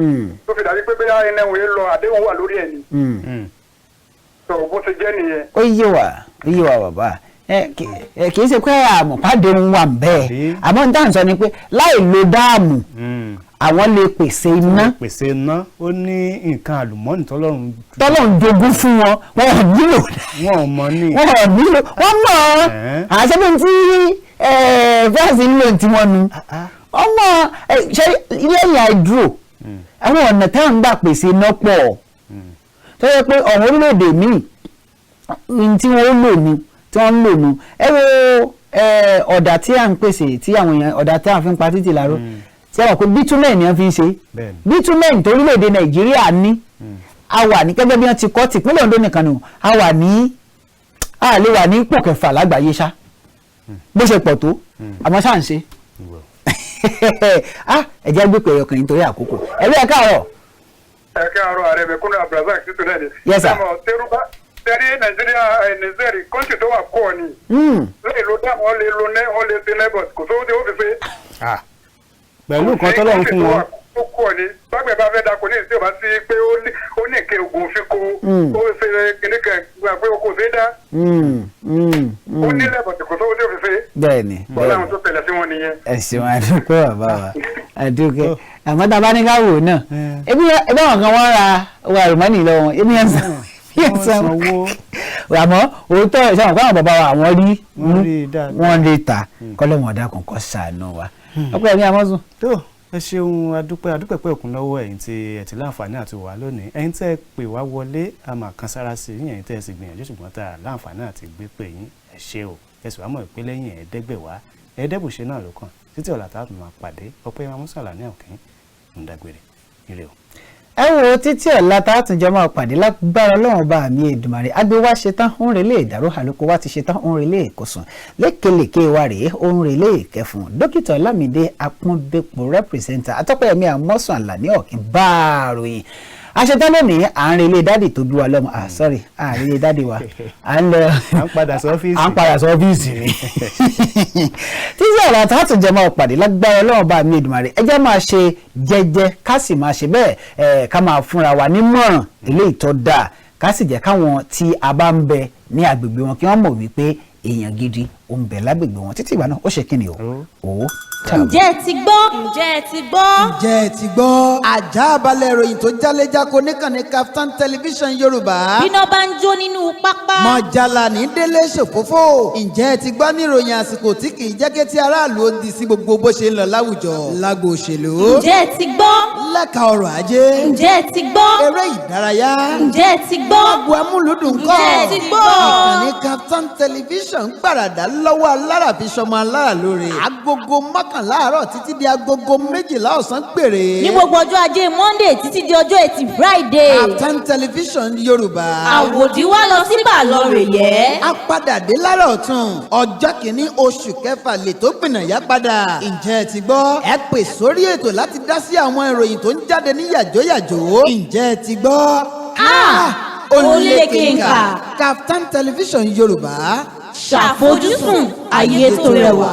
tó fi dàbí pé bẹ́ẹ̀ ẹni ẹ̀wọ̀n yẹn lọ àdéhùn wà lórí ẹ̀ ni tó bó ṣe jẹ́ nìyẹn. ó yé wa bàbá kì í ṣe pé àmọ̀páde ń wà bẹ́ẹ̀ àmọ́ ní táwọn sọ ni pé láì lo dáàmù àwọn lè pèsè iná. ó ní nǹkan àlùmọ́ọ́nì tọ́lọ́run jogún fún wọn wọn ò nílò. wọ́n mọ̀ àṣẹ́bí tí fẹ́ẹ̀sì ń lò tí wọ́n nu ọmọ ṣe lẹ́yìn àìdúró àwọn ọ̀nà táwọn gbà pèsè iná pọ̀ tó yẹ pé ọ̀hún orílẹ̀-èdè míì tí wọ́n lò ní tí wọ́n ń lò nù ẹ wo ọ̀dà tí à ń pèsè tí àwọn èèyàn ọ̀dà tí à ń fi ń pa títì láró tí a wà pé bitumen ni wọ́n fi ń ṣe bitumen tó orílẹ̀-èdè Nàìjíríà ní a wà ní gẹ́gẹ́ bí wọ́n ti kọ́ tìpínlẹ̀ Ondo nìkan nù a lè wà ní ipò kẹfà lágbàáyé ṣá bó ṣe pọ̀ tó àmọ́ ṣáà ń ṣe ẹ jẹ́ gbé pẹ̀lú ọkàn nítorí àkókò ẹ̀rí ẹ̀ káàárọ̀. ẹ káàárọ̀ ààrẹ mẹ̀kúnnù Abdulrasaq títún náà ni. yes sir. tẹ́rí Nàìjíríà Niger kọ́ńtì tó wà kọ́ ni. lóye ló dá wọn lè ṣe lẹ́bọ̀ kò sówó tí ó fi ṣe. pẹ̀lú nǹkan tọ́lọ́run fún wọn. ó kọ́ ni bágbẹ̀ bá fẹ́ dako ní ìsìn ọba sí pé ó ní ìké ogun fi kó ó ṣe kìnnìkan gbà pé o kò ṣe é dá. ó ní lẹ́bọ̀ kò sówó tí ó fi ṣe. bẹ́ẹ̀ni bọ́lá àwọn tó tẹ̀lé sí wọn nìyẹn. ẹ ṣeun àdúpẹ́ bàbá wa àdúpẹ́ àmọ́ tá a bá ní ká wò náà ebi àwọn kan wọ́n ra owó àrùmọ́nì lọ́wọ́ ebi yẹn sàn sanwó àmọ́ òótọ́ ìṣàwọn fáwọn bàbá wa àwọn rí wọ́n rí ta kọ́lọ́mù ọ̀dà kan kọ́ sàánú wa ọpẹ́ ní Amosun. tó ẹ ṣeun adúpẹ́ pé òkun lọ́wọ́ ẹ̀yin tí ẹ ti láǹfààní àti wà lónìí ẹ̀yin tẹ́ ẹ pè wá wọlé a máa kan sára sí yín ẹ̀yin tẹ́ ẹ sì gbìyànjú ṣùgbọ́n tá a láǹfààní àti gbé pè yín ẹ ṣe o ẹ sì wá mọ̀ pé lẹ́yìn ẹ̀ẹ́dẹ́gbẹ̀wá ẹ̀ẹ́dẹ́bùṣe náà ló kàn títí ọ̀la tá a máa pàdé Opeyemi Amosun ní ọ̀kìn ń dágbére ire o. ẹ wo títí ọ̀la tá a tún jọ máa pàdé lágbára Ọlọ́run bá mi Èdùmàrè agbéwá ṣetán òun rèé lè dàrú àlùkò wá ti ṣetán òun rèé lè kòsùn lékelèké wa rèé òun rèé lè kẹfùn Dókítà Olamide apọ́nbẹ́pọ̀ rẹ́pírẹ́sẹ̀ntà Opeyemi Amosun Àlàní ọ̀kìn bá a ròyìn aṣetán lónìí à ń relé dádì tó bí wa lọ́mọ sorry à ń relé dádì wa à ń padà sọ́fíìsì ni títí ọ̀la tá a tún jẹ́ máa pàdé lágbára Ọlọ́run bá mi Èdùmàrè ẹ jẹ́ máa ṣe jẹ́jẹ́ ká sì máa ṣe bẹ́ẹ̀ ká máa fúnra wa nímọ̀ràn eléyìí tó dáa ká sì jẹ́ káwọn tí a bá ń bẹ ní agbègbè wọn kí wọ́n mọ̀ wípé èèyàn gidi ó ń bẹ lágbègbè wọn títí ìgbà náà ó ṣe kí ni o. ǹjẹ́ ẹ ti gbọ́? ǹjẹ́ ẹ ti gbọ́? àjààbálẹ̀ ìròyìn tó jálẹ̀jáko níkànnì KAFTAN television Yorùbá. bíná bá ń jó nínú pápá. mọ̀jàlá ní délé ṣòfófó. ǹjẹ́ ẹ ti gbọ́ ní ìròyìn àsìkò tí kì í jẹ́ kí ti aráàlú ó di sí gbogbo bó ṣe ń lọ láwùjọ lágbo òṣèlú. ǹjẹ́ ẹ ti gbọ́? lẹ́ka ọrọ̀ ajé. ǹjẹ́ ẹ ti gbọ́? eré ìdárayá. ǹjẹ́ ẹ ti gbọ́? agbo amúlùdùn kọ́. ǹjẹ́ ẹ ti gbọ́? ìkànnì KAFTAN tẹlifíṣàn gbàràdà lọ́wọ́ alára fi ṣọmọ alára lóore. agogo mọ́kànlá àárọ̀ títí di agogo 12 ọ̀sán péré. ní gbogbo ọjọ́ ajé Monday títí di ọjọ́ ẹtì Friday. KAFTAN tẹlifíṣàn Yorùbá. àwòdì wá lọ sí bàlọ́rẹ̀ yẹ. a padà dé lára ọ̀tún ọjọ́ kìíní oṣù kẹfà lè tó gbìnàyà padà. ǹjẹ́ ẹ ti gbọ́? ẹ pè sórí ètò láti dá sí àwọn ìròyìn tó ń jáde ní yàjóyàjó. ǹjẹ́ ẹ ti gbọ́? Olékenkà. KAFTAN tẹlifíṣàn Yorùbá. ṣàfojúsùn ayé tó rẹwà.